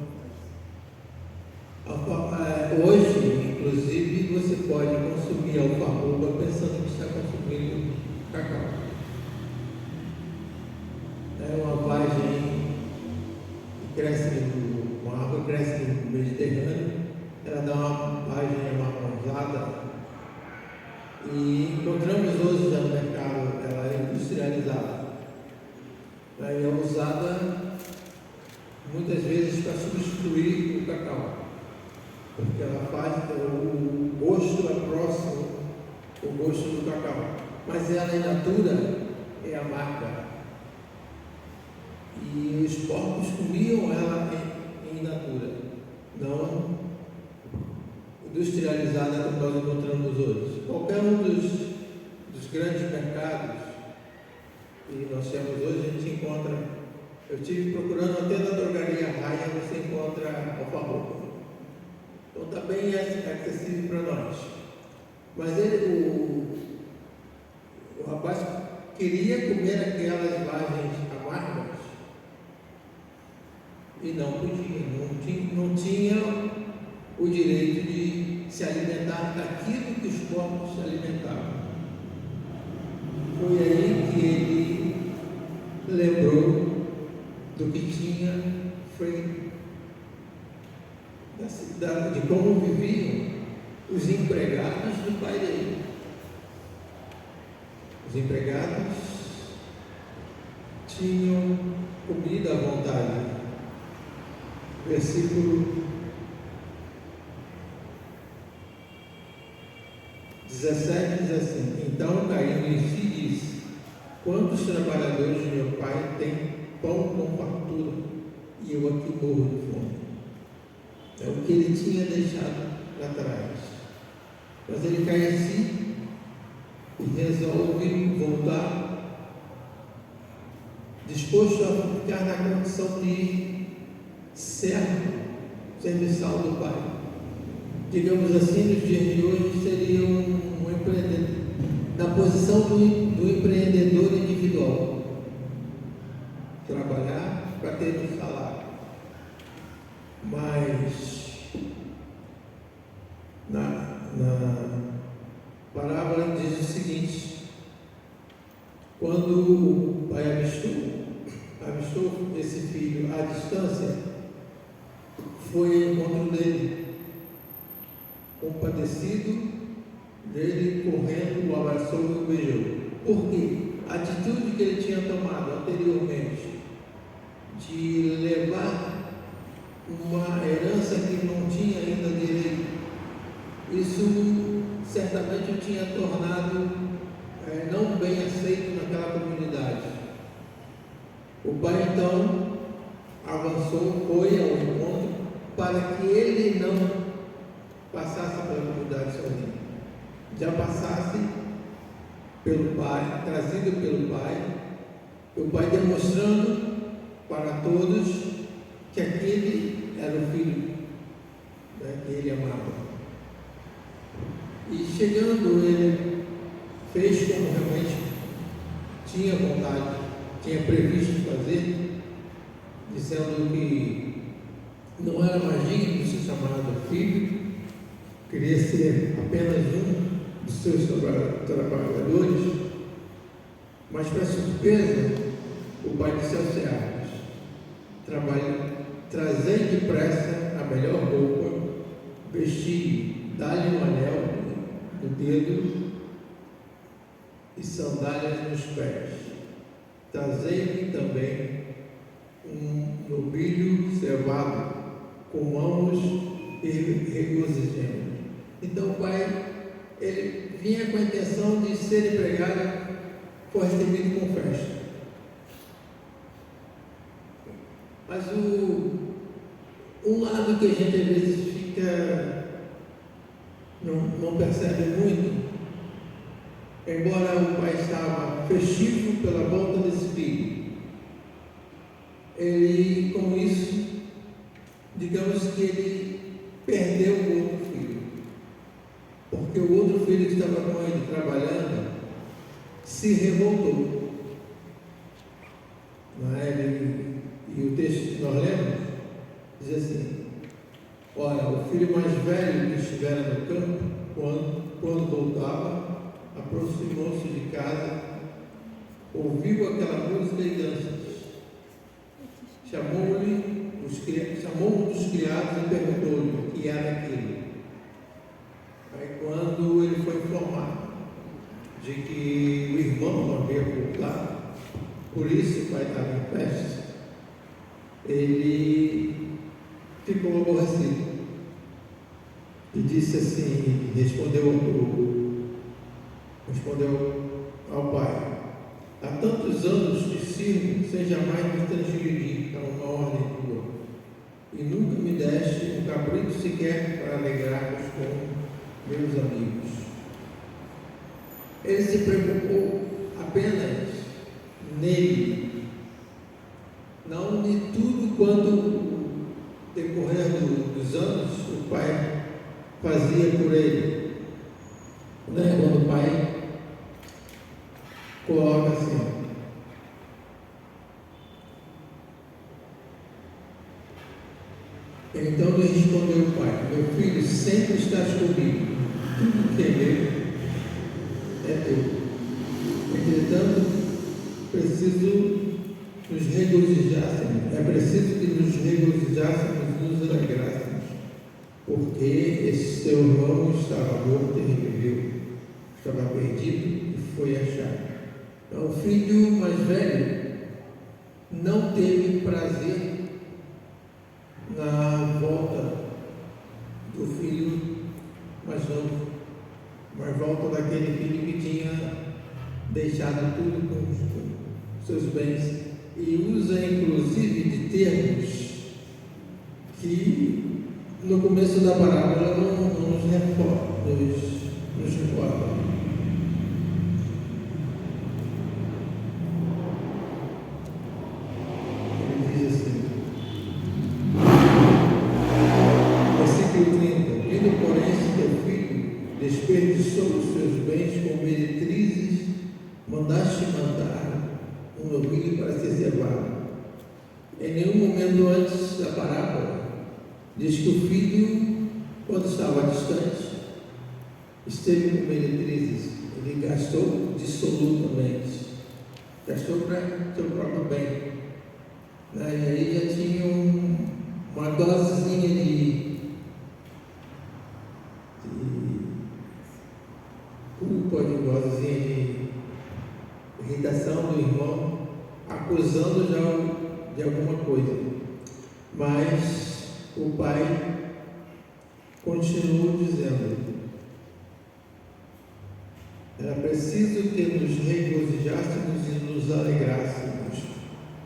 Hoje, inclusive, você pode consumir alfarroba pensando que está consumindo cacau. É uma vagem que cresce, uma árvore cresce no Mediterrâneo, ela dá uma vagem amarronzada e encontramos hoje já no mercado, ela é industrializada. Aí é usada muitas vezes para substituir o cacau, porque ela faz o gosto é próximo ao gosto do cacau, mas ela in natura é amarga. E os porcos comiam ela em natura, não industrializada como nós encontramos hoje. Qualquer um dos grandes mercados que nós temos hoje, a gente encontra. Eu estive procurando até na drogaria Raia, você encontra alfarroba. Então está bem acessível para nós. Mas o rapaz queria comer aquelas vagens amargas e não podia, não tinha o direito de se alimentar daquilo que os porcos se alimentavam. Foi aí que ele lembrou do que tinha feito da cidade, de como viviam os empregados do pai dele. Os empregados tinham comida à vontade. Versículo 17 diz assim: então caindo em si disse: quantos trabalhadores de meu pai têm pão com fartura e eu aqui morro de fome? É o que ele tinha deixado lá atrás. Mas ele cai em si e resolve voltar, disposto a ficar na condição de servo, serviçal do pai. Digamos assim, nos dias de hoje seria um empreendedor, na posição do empreendedor individual. Trabalhar para ter um salário. Mas na parábola diz o seguinte: quando o pai avistou esse filho à distância, foi ao encontro dele, compadecido dele, correndo, o abraçou e o beijou. Por quê? A atitude que ele tinha tomado anteriormente de levar uma herança que não tinha ainda direito, isso certamente o tinha tornado não bem aceito naquela comunidade. O pai então avançou, foi ao encontro para que ele não passasse pela comunidade sozinho, já passasse pelo pai, trazido pelo pai, o pai demonstrando para todos que aquele era o filho, né, que ele amava. E chegando, ele fez como realmente tinha vontade, tinha previsto fazer, dizendo que não era mais digno de ser chamado filho, queria ser apenas um dos seus trabalhadores, mas para surpresa, o pai disse aos servos: trazei depressa a melhor roupa, vestir, dá-lhe um anel no dedo e sandálias nos pés. Trazei-lhe também um novilho cevado com mãos e regozijemos. Então o pai, ele vinha com a intenção de ser empregado, foi recebido com festa. Mas um lado que a gente às vezes fica não percebe muito, embora o pai estava festivo pela volta desse filho, ele, com isso, digamos que ele perdeu o outro filho, porque o outro filho que estava com ele trabalhando se revoltou. E o texto que nós lemos diz assim: ora, o filho mais velho que estivera no campo, quando voltava, aproximou-se de casa, ouviu aquela música e danças. Chamou um dos criados e perguntou-lhe o que era aquilo. Aí, quando ele foi informado de que o irmão não havia voltado, por isso o pai estava em festa, ele ficou aborrecido e disse assim, respondeu ao pai: há tantos anos te sirvo sem jamais me transgredir a uma ordem tua, e nunca me deste um cabrito sequer para alegrar-nos com meus amigos. Ele se preocupou apenas nele, não de tudo quanto decorrer dos anos o pai fazia por ele. Quando o pai coloca assim: então lhe respondeu o pai: meu filho, sempre estás comigo, tudo que é meu é teu. Entretanto, é preciso que nos regozijássemos e nos alegrássemos, porque esse teu irmão estava morto e reviveu, estava perdido e foi achado. Então, o filho mais velho não teve prazer na volta do filho mais novo, mas volta daquele filho que tinha deixado tudo com seus bens, e usa inclusive de termos que no começo da parábola não nos recorda. Ele diz assim, versículo 30: vindo porém esse teu filho, desperdiçou os seus bens com meretrizes, mandaste matar um novilho para ser cevado. Em nenhum momento antes da parábola diz que o filho, quando estava distante, esteve com meretrizes. Ele gastou dissolutamente, gastou para seu próprio bem. E aí já tinha uma dosezinha de culpa, uma dosezinha de irritação do irmão, acusando já de alguma coisa. Mas o pai continuou dizendo: era preciso que nos regozijássemos e nos alegrássemos,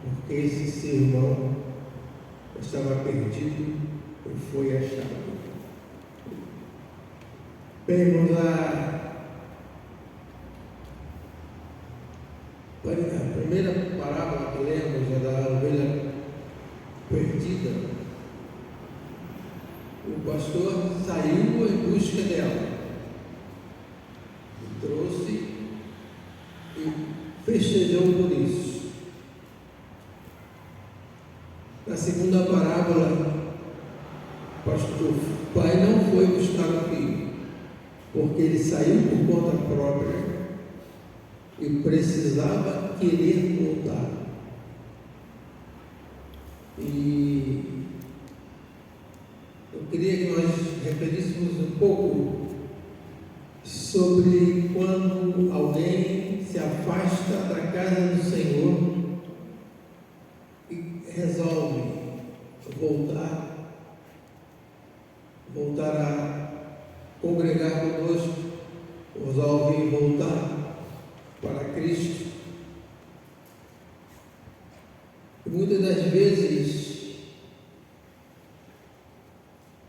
porque esse seu irmão estava perdido e foi achado. Bem, vamos lá. A primeira parábola que lemos é da ovelha perdida. O pastor saiu em busca dela e trouxe e festejou por isso. Na segunda parábola, o pai não foi buscar o filho, porque ele saiu por conta própria e precisava querer voltar. E eu queria que nós referíssemos um pouco sobre quando alguém se afasta da casa do Senhor e resolve voltar a congregar conosco, resolve voltar para Cristo. E muitas das vezes,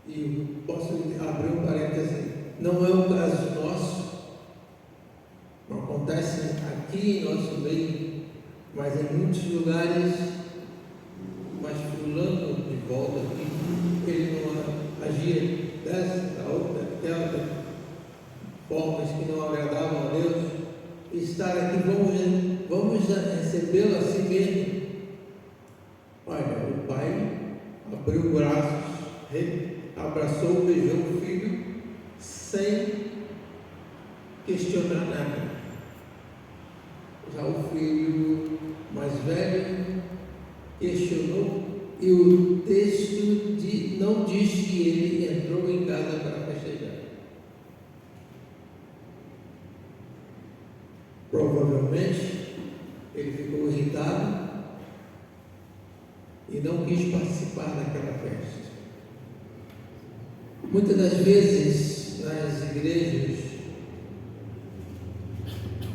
e posso abrir um parêntese, não é aqui em nosso meio, mas em muitos lugares, mas fulano de volta aqui, ele não agia dessa, da outra, daquela, formas que não agradavam a Deus. Estar aqui, vamos recebê-lo assim mesmo. Olha, o pai abriu braços, abraçou, beijou o filho, sem questionar nada. Já o filho mais velho questionou, e o texto não diz que ele entrou em casa para festejar. Provavelmente ele ficou irritado e não quis participar daquela festa. Muitas das vezes nas igrejas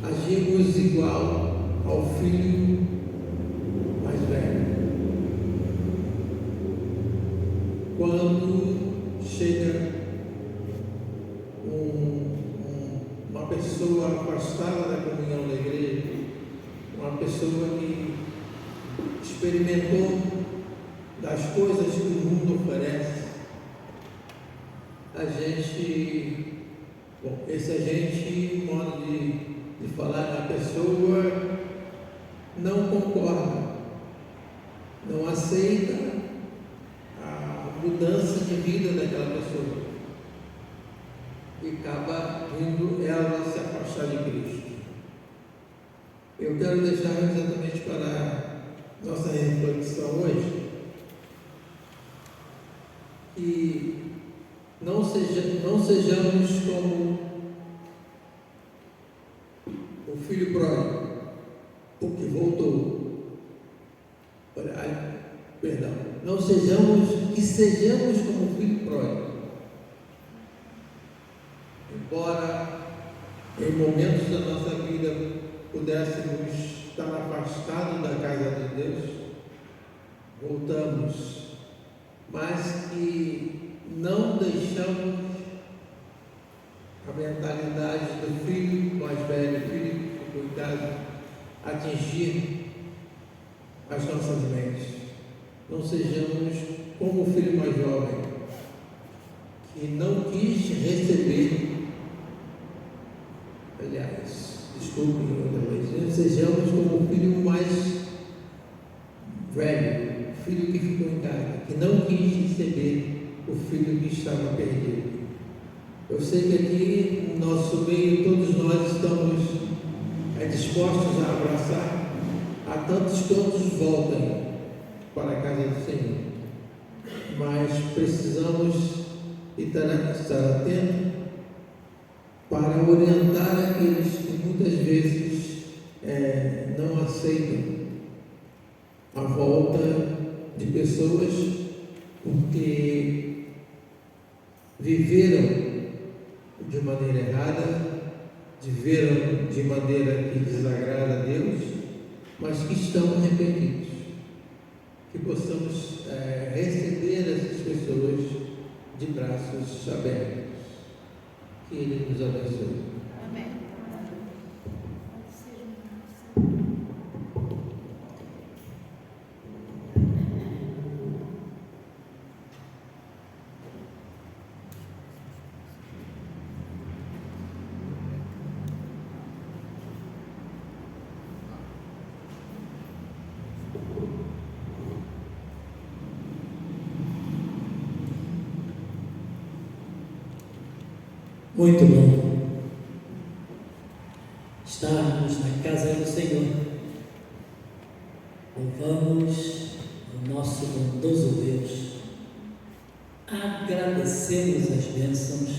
agimos igual ao filho mais velho. Quando chega uma pessoa afastada da comunhão da igreja, uma pessoa que experimentou das coisas que o mundo oferece, esse modo de falar, a pessoa não concorda, não aceita a mudança de vida daquela pessoa e acaba vindo ela se afastar de Cristo. Eu quero deixar exatamente para nossa reflexão hoje que não sejamos como o filho pródigo, porque voltou. Perdão, não sejamos como o filho pródigo. Embora em momentos da nossa vida pudéssemos estar afastados da casa de Deus, voltamos, mas que não deixamos a mentalidade do filho mais velho, filho que ficou em casa, atingir as nossas mentes. Não sejamos como o filho mais jovem, que não quis receber. Aliás, desculpem outra vez, não sejamos como o filho mais velho, o filho que ficou em casa, que não quis receber o filho que estava perdido. Eu sei que aqui no nosso meio todos nós estamos dispostos a abraçar a tantos quantos voltem para a casa do Senhor, mas precisamos estar atentos para orientar aqueles que muitas vezes não aceitam a volta de pessoas porque viveram de maneira errada, viveram de maneira que desagrada a Deus, mas que estão arrependidos. Que possamos receber essas pessoas de braços abertos. Que Ele nos abençoe. Amém. Muito bom estarmos na casa do Senhor. Louvamos o nosso bondoso Deus, agradecemos as bênçãos,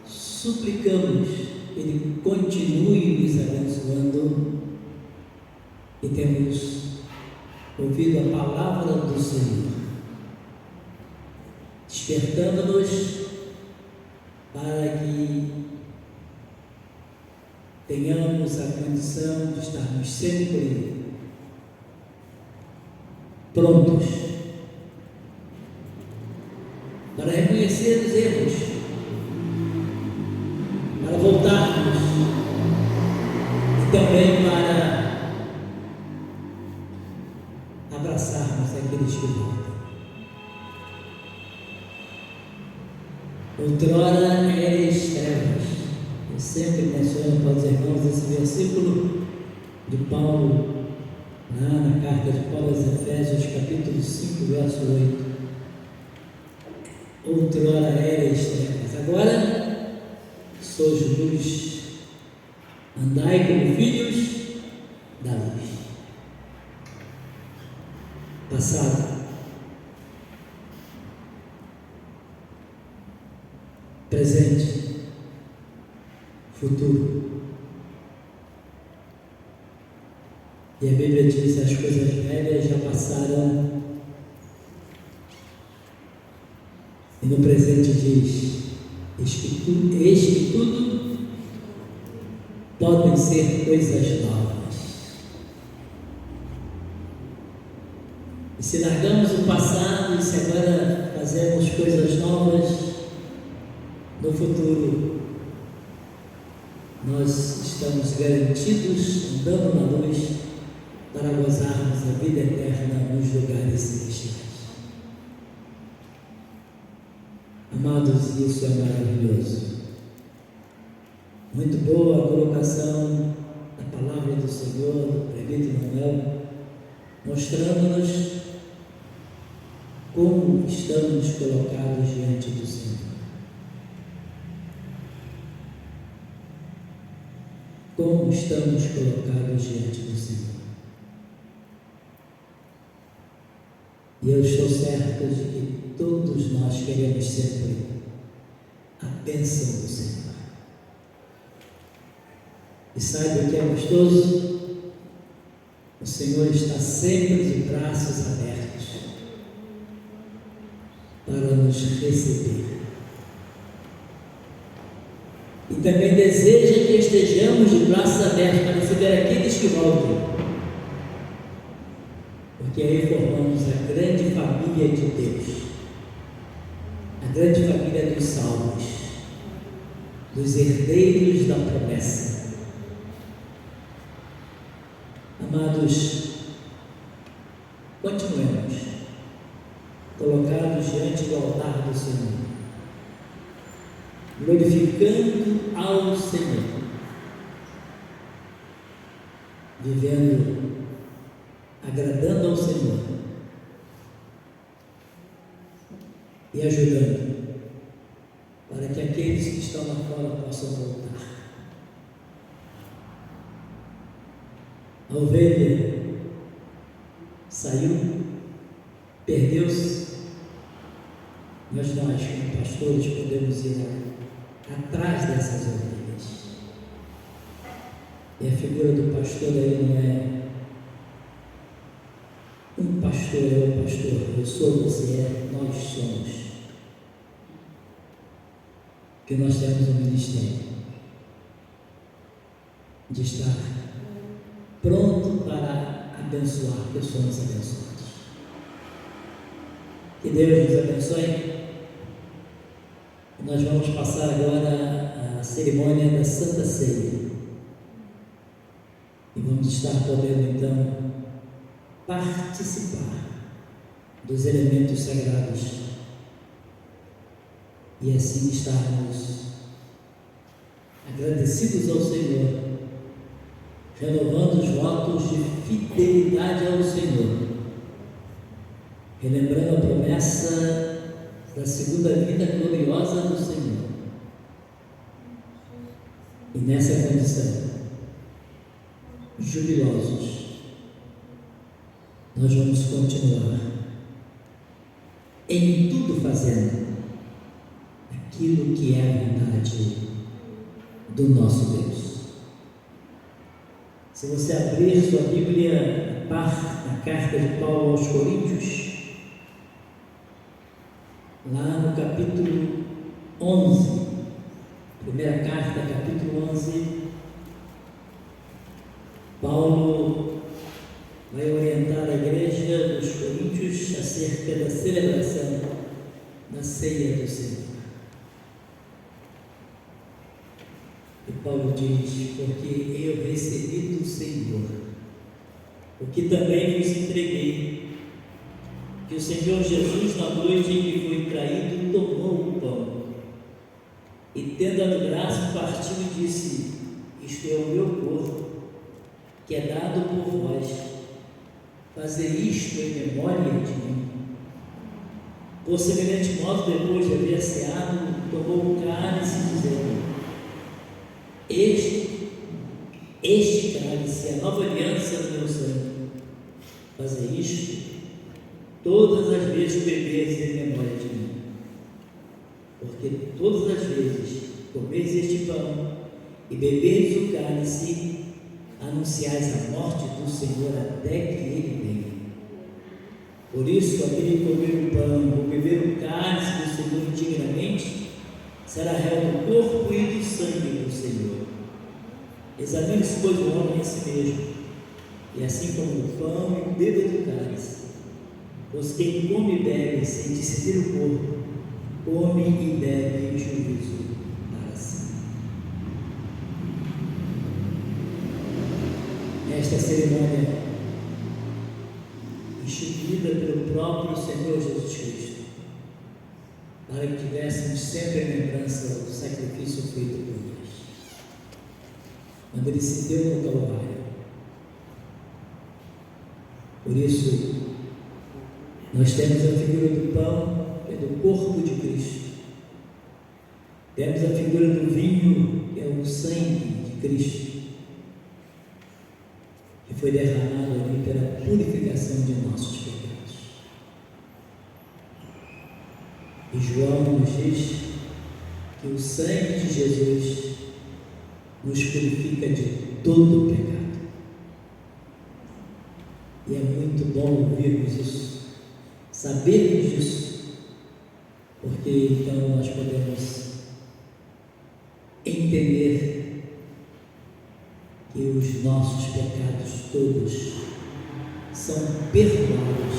suplicamos que Ele continue nos abençoando e temos ouvido a palavra do Senhor, despertando-nos para que tenhamos a condição de estarmos sempre prontos para reconhecer os erros, para voltarmos e também para abraçarmos aqueles que voltam. Outrora eres trevas. Eu sempre menciono para os irmãos esse versículo de Paulo, lá na carta de Paulo aos Efésios, capítulo 5, verso 8. Outrora eres trevas, agora sois luz, andai como filhos da luz. Passado, presente, futuro. E a Bíblia diz: as coisas velhas já passaram. E no presente diz: eis que tudo podem ser coisas novas. E se largamos o passado e se agora fazemos coisas novas, no futuro nós estamos garantidos, andando na luz, para gozarmos a vida eterna nos lugares celestiais. Amados, isso é maravilhoso. Muito boa a colocação da palavra do Senhor, do presbítero Manuel, mostrando-nos como estamos colocados diante do Senhor. Como estamos colocados diante do Senhor. E eu estou certo de que todos nós queremos sempre a bênção do Senhor. E saiba que é gostoso, o Senhor está sempre de braços abertos para nos receber. E também deseja que estejamos de braços abertos para receber aqueles que voltam. Porque aí formamos a grande família de Deus, a grande família dos salvos, dos herdeiros da promessa. Amados, continuemos colocados diante do altar do Senhor, glorificando ao Senhor, vivendo, agradando ao Senhor e ajudando para que aqueles que estão lá fora possam voltar. A ovelha saiu, perdeu-se, mas nós, como pastores, podemos ir atrás dessas ovelhas. E a figura do pastor aí não é um pastor, é um pastor, eu sou, você é, nós somos. Que nós temos um ministério de estar pronto para abençoar pessoas abençoadas. Que Deus nos abençoe. Nós vamos passar agora a cerimônia da Santa Ceia. E vamos estar podendo então participar dos elementos sagrados e assim estarmos agradecidos ao Senhor, renovando os votos de fidelidade ao Senhor, relembrando a promessa da segunda vida gloriosa do Senhor. E nessa condição, jubilosos, nós vamos continuar em tudo fazendo aquilo que é a vontade do nosso Deus. Se você abrir sua Bíblia na carta de Paulo aos Coríntios, lá no capítulo 11, primeira carta, capítulo 11, Paulo vai orientar a igreja dos Coríntios acerca da celebração da ceia do Senhor. E Paulo Paulo diz: porque eu recebi do Senhor o que também vos entreguei, que o Senhor Jesus, na noite em que foi traído, tomou o pão e, tendo dado graça, partiu e disse: isto é o meu corpo, que é dado por vós, fazer isto em memória de mim. Por semelhante modo, depois de haver ceado, tomou o cálice, dizendo: este cálice é a nova aliança do meu sangue. Fazer isto todas as vezes que beberes em memória de mim. Porque todas as vezes comeres este pão e beberes o cálice, anunciais a morte do Senhor até que Ele venha. Por isso, aquele que comer o pão ou beber o cálice do Senhor indignamente, será réu do corpo e do sangue do Senhor. Examine-se, pois, o homem a si mesmo, e assim como o pão e beba do cálice. Pois quem come e bebe sem decidir o corpo, come e bebe em juízo para si. Esta cerimônia, instituída pelo próprio Senhor Jesus Cristo, para que tivéssemos sempre em lembrança do sacrifício feito por nós, quando Ele se deu no Calvário. Por isso, nós temos a figura do pão, que é do corpo de Cristo. Temos a figura do vinho, que é o sangue de Cristo, que foi derramado ali pela purificação de nossos pecados. E João nos diz que o sangue de Jesus nos purifica de todo o pecado. E é muito bom ouvirmos isso, sabermos disso, porque então nós podemos entender que os nossos pecados todos são perdoados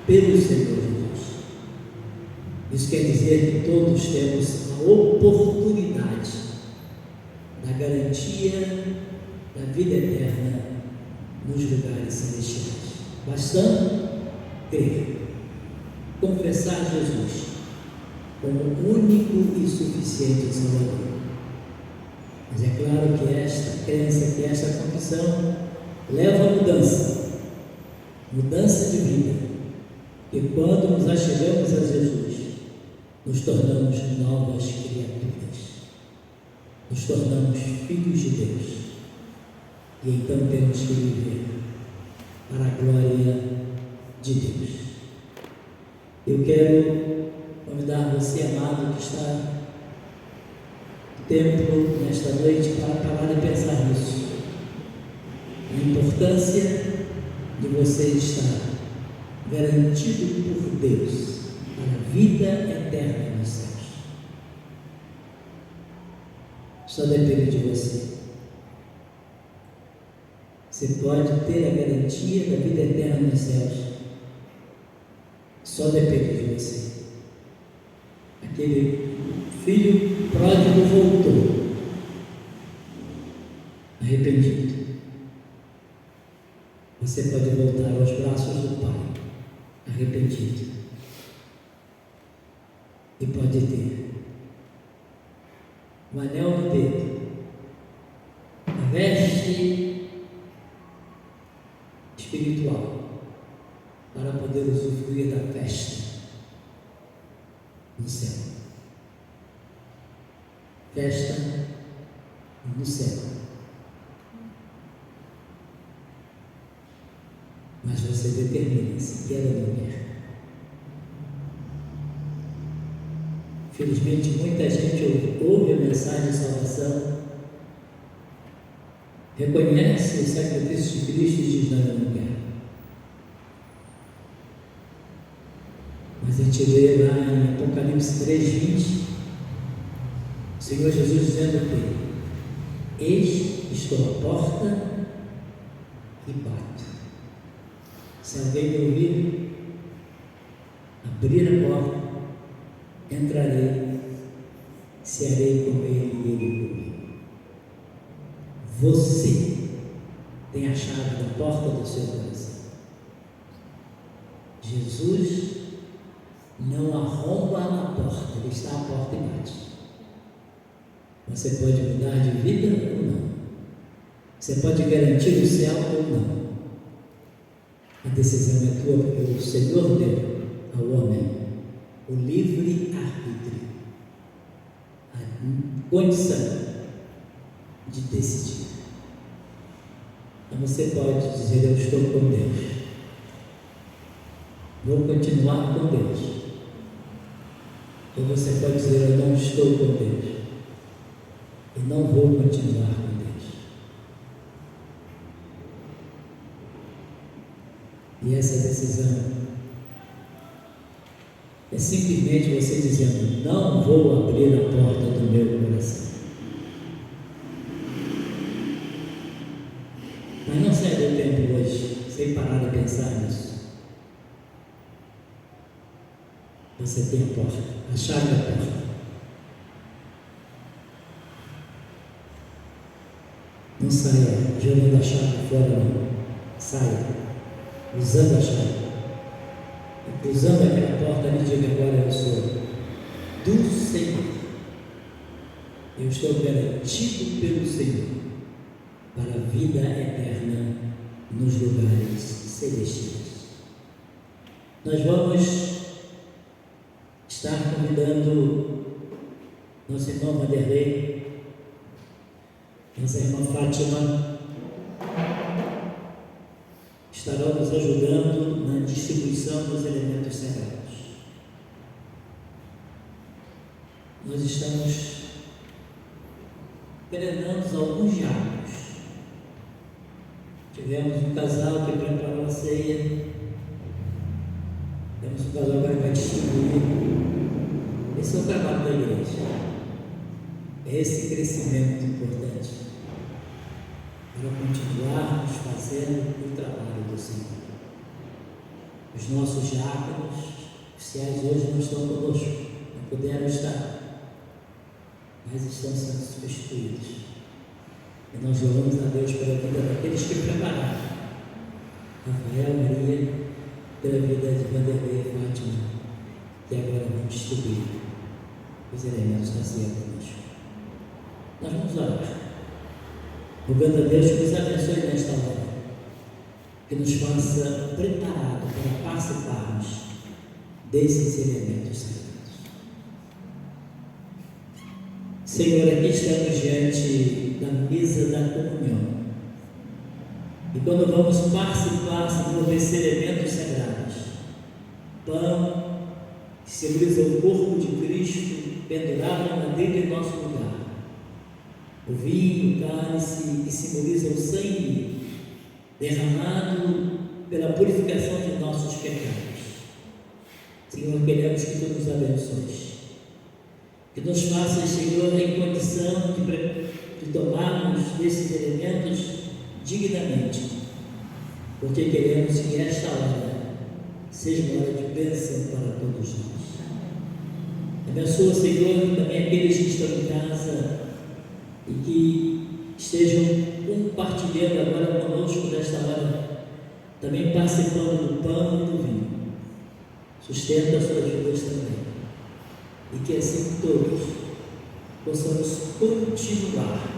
pelo Senhor Jesus. Isso quer dizer que todos temos a oportunidade da garantia da vida eterna nos lugares celestiais, bastando crer, confessar Jesus como o único e suficiente Salvador. Mas é claro que esta crença, que esta confissão leva a mudança de vida, e quando nos achegamos a Jesus, nos tornamos novas criaturas, nos tornamos filhos de Deus. E então temos que viver para a glória de Deus. Eu quero convidar você, amado, que está no templo nesta noite, para parar e pensar nisso. A importância de você estar garantido por Deus para a vida eterna nos céus. Só depende de você. Você pode ter a garantia da vida eterna nos céus. Só depende de você. Aquele filho pródigo voltou, arrependido. Você pode voltar aos braços do Pai, arrependido. E pode ter um anel no dedo, a veste espiritual, para poder usufruir da festa no céu. Festa no céu. Mas você determina se quer ou não quer. Felizmente, muita gente ouve a mensagem de salvação, reconhece o sacrifício de Cristo e diz: não, eu não quero. Mas a gente lê lá em Apocalipse 3:20, o Senhor Jesus dizendo que: eis, estou à porta e bato. Se alguém me ouvir, abrir a porta, entrarei, cearei com ele e ele comigo. você tem a chave da porta do seu coração. Jesus não arromba na porta, ele está à porta e bate. Você pode mudar de vida ou não. Você pode garantir o céu ou não. A decisão é tua, porque o Senhor deu ao homem o livre arbítrio, a condição de decidir. Então você pode dizer: eu estou com Deus, vou continuar com Deus. Ou você pode dizer: eu não estou com Deus e não vou continuar com Deus. E essa decisão é simplesmente você dizendo: não vou abrir a porta do meu coração. Mas não sai do tempo hoje sem parar de pensar nisso. Você tem a porta, a chave da porta. Não saia jogando a chave fora, não. Saia usando a chave. Usando aquela porta ali, diga: agora eu sou do Senhor. Eu estou garantido pelo Senhor para a vida eterna nos lugares celestiais. Nós vamos estar convidando nosso irmão Vanderlei, nossa irmã Fátima, estarão nos ajudando na distribuição dos elementos sagrados. Nós estamos treinando alguns diálogos. Tivemos um casal que preparou a ceia, temos um casal que vai distribuir. Esse é o trabalho da igreja, é esse crescimento importante para continuarmos fazendo o trabalho do Senhor. Os nossos diáconos oficiais hoje não estão conosco, não puderam estar, mas estão sendo substituídos. E nós louvamos a Deus pela vida daqueles que prepararam. Rafael, Maria, pela vida de Vanderlei e Fátima, que agora vão distribuir os elementos da ceia conosco. Nós vamos orar, rogando a Deus que nos abençoe nesta hora, que nos faça preparados para participarmos desses elementos sagrados. Senhor, aqui estamos diante da mesa da comunhão. E quando vamos participar, Senhor, desses elementos sagrados, pão, que simboliza o corpo de Cristo pendurado na madeira em nosso lugar, o vinho, o cálice, que simboliza o sangue derramado pela purificação de nossos pecados. Senhor, queremos que Tu nos abençoes, que nos faças, Senhor, em condição de tomarmos desses elementos dignamente, porque queremos que esta hora seja uma hora de bênção para todos nós. Abençoa, Senhor, também aqueles que estão em casa e que estejam compartilhando agora conosco nesta hora, também participando do pão e do vinho. Sustenta as suas vidas também, e que assim todos possamos continuar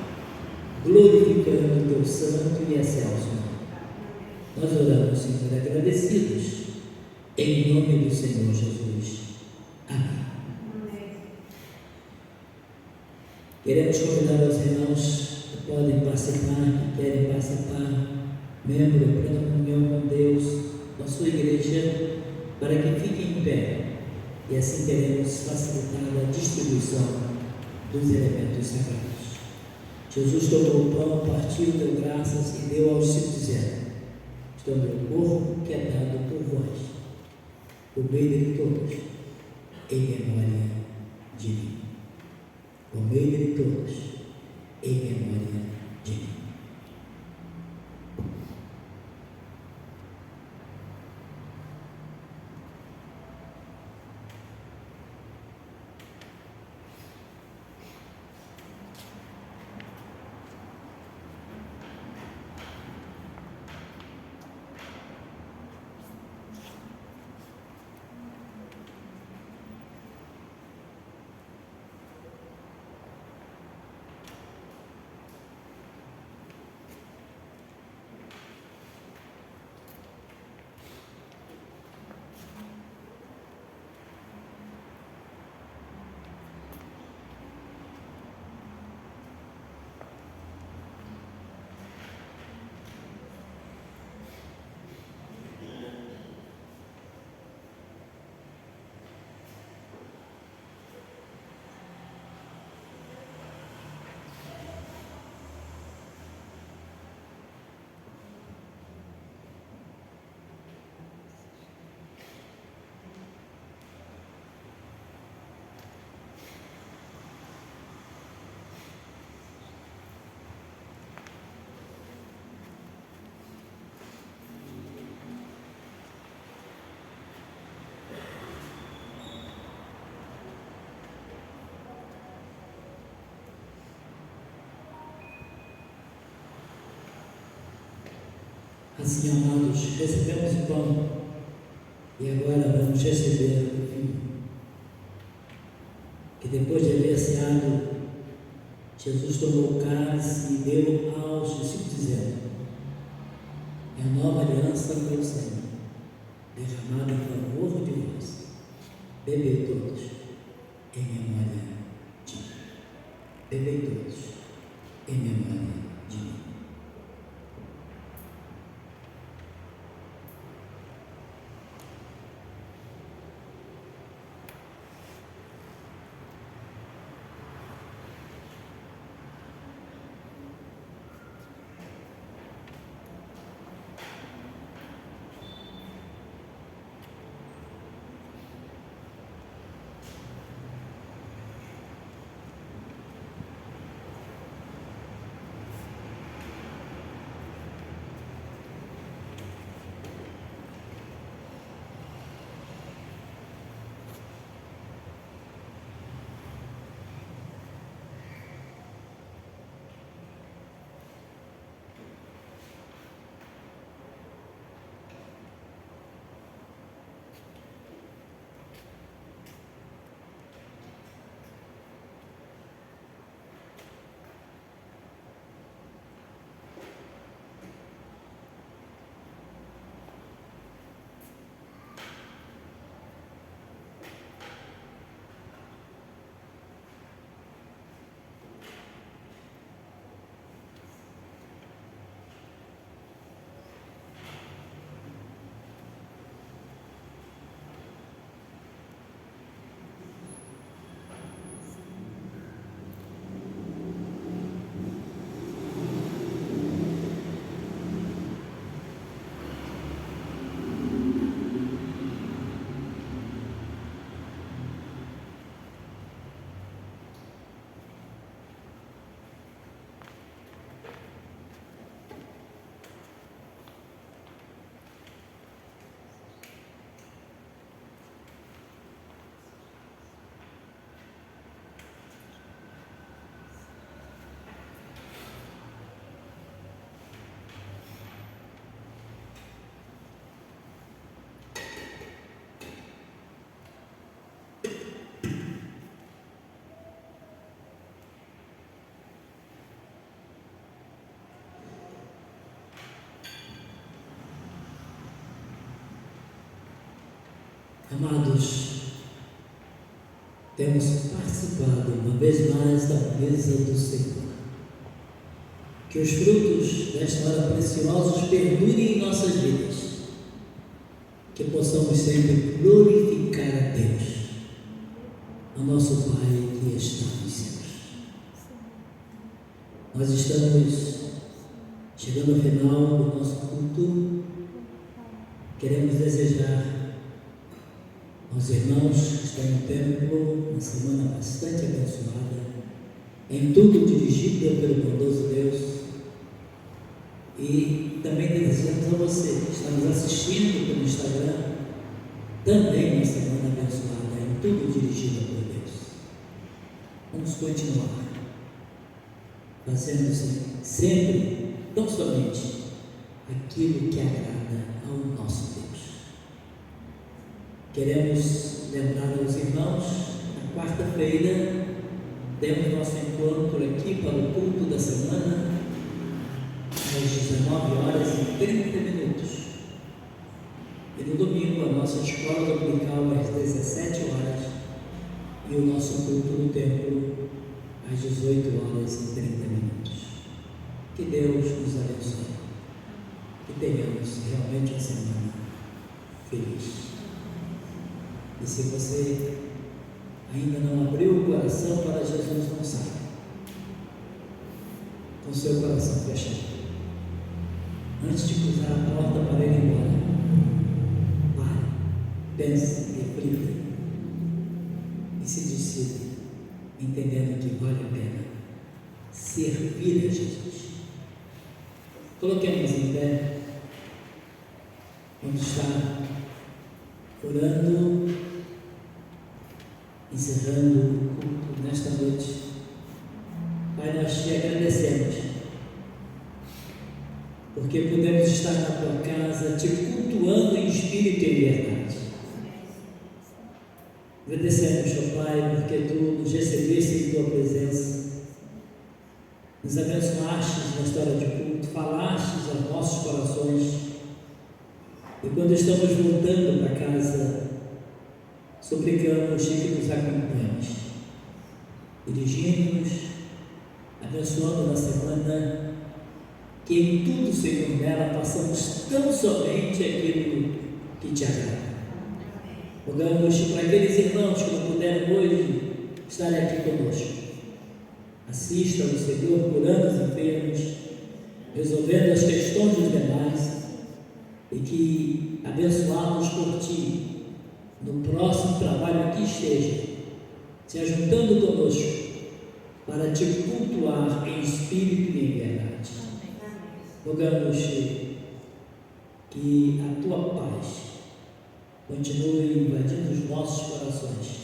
glorificando o Teu santo e excelso nome. Nós oramos, Senhor, agradecidos, em nome do Senhor Jesus. Amém. Queremos convidar os irmãos que podem participar, que querem participar, membro da plena comunhão com Deus, da sua igreja, para que fiquem em pé, e assim teremos facilitado a distribuição dos elementos sagrados. Jesus tomou o pão, partiu, deu graças e deu aos seus dizendo: isto é o meu corpo que é dado por vós, comei dele todos, em memória de mim. Comei dele todos, em memória de mim. Assim, amados, recebemos o pão e agora vamos receber o vinho. Que depois de haver ceado, Jesus tomou o cálice e deu aos discípulos, dizendo: é a nova aliança no meu sangue, derramada em favor de vós. Bebei todos em memória de mim. Bebei todos em memória de mim. Amados, temos participado uma vez mais da mesa do Senhor. Que os frutos desta hora preciosos perdurem em nossas vidas. Que possamos sempre glorificar a Deus, a nosso Pai que está nos céus. Nós estamos chegando ao final do nosso culto. Queremos desejar aos irmãos que estão no templo uma semana bastante abençoada, em tudo dirigido pelo bondoso Deus. E também desejamos a você que está nos assistindo pelo Instagram também uma semana abençoada, em tudo dirigida por Deus. Vamos continuar fazendo sempre, não somente aquilo que agrada ao nosso Deus. Queremos lembrar aos irmãos, na quarta-feira temos nosso encontro aqui para o culto da semana, às 19h30. E no domingo, a nossa escola dominical às 17h e o nosso culto no templo às 18h30. Que Deus nos abençoe, que tenhamos realmente uma semana feliz. E se você ainda não abriu o coração para Jesus, não saia com seu coração fechado. Antes de cruzar a porta para ir embora, pare, pense, reflita e se decida, entendendo que vale a pena servir a Jesus. Coloquemos em pé. Vamos estar orando, encerrando o culto nesta noite. Pai, nós te agradecemos porque podemos estar na tua casa te cultuando em espírito e em verdade. Agradecemos, ó Pai, porque tu nos recebeste em tua presença, nos abençoastes na história de culto, falastes aos nossos corações, e quando estamos voltando para casa, suplicamos que nos acompanhes, dirigindo-nos, abençoando na semana, que em tudo, Senhor, nela façamos tão somente aquilo que te agrada. Rogamos para aqueles irmãos que não puderam hoje estar aqui conosco, assistam o Senhor curando os enfermos, resolvendo as questões dos demais, e que, abençoados por Ti, no próximo trabalho que esteja, se ajuntando conosco para Te cultuar em espírito e em verdade. Rogamos-te que a Tua paz continue invadindo os nossos corações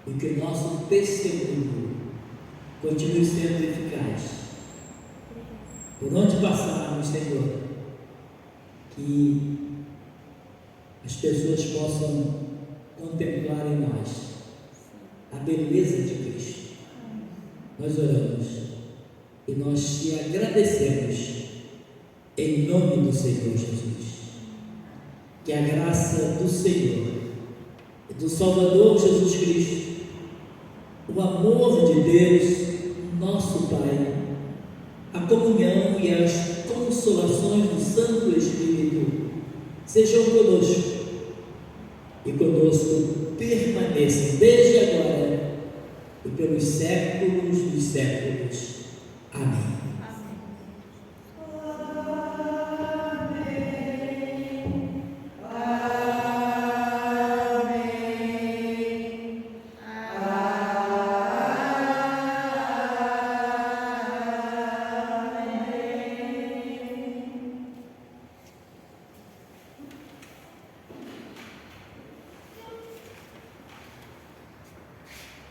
e que o nosso testemunho continue sendo eficaz. Por onde passarmos, Senhor, que as pessoas possam contemplar em nós a beleza de Cristo. Nós oramos e nós te agradecemos em nome do Senhor Jesus. Que a graça do Senhor e do Salvador Jesus Cristo, o amor de Deus, nosso Pai, a comunhão e as consolações do Santo Espírito sejam conosco e conosco permaneçam desde agora e pelos séculos dos séculos. Amém.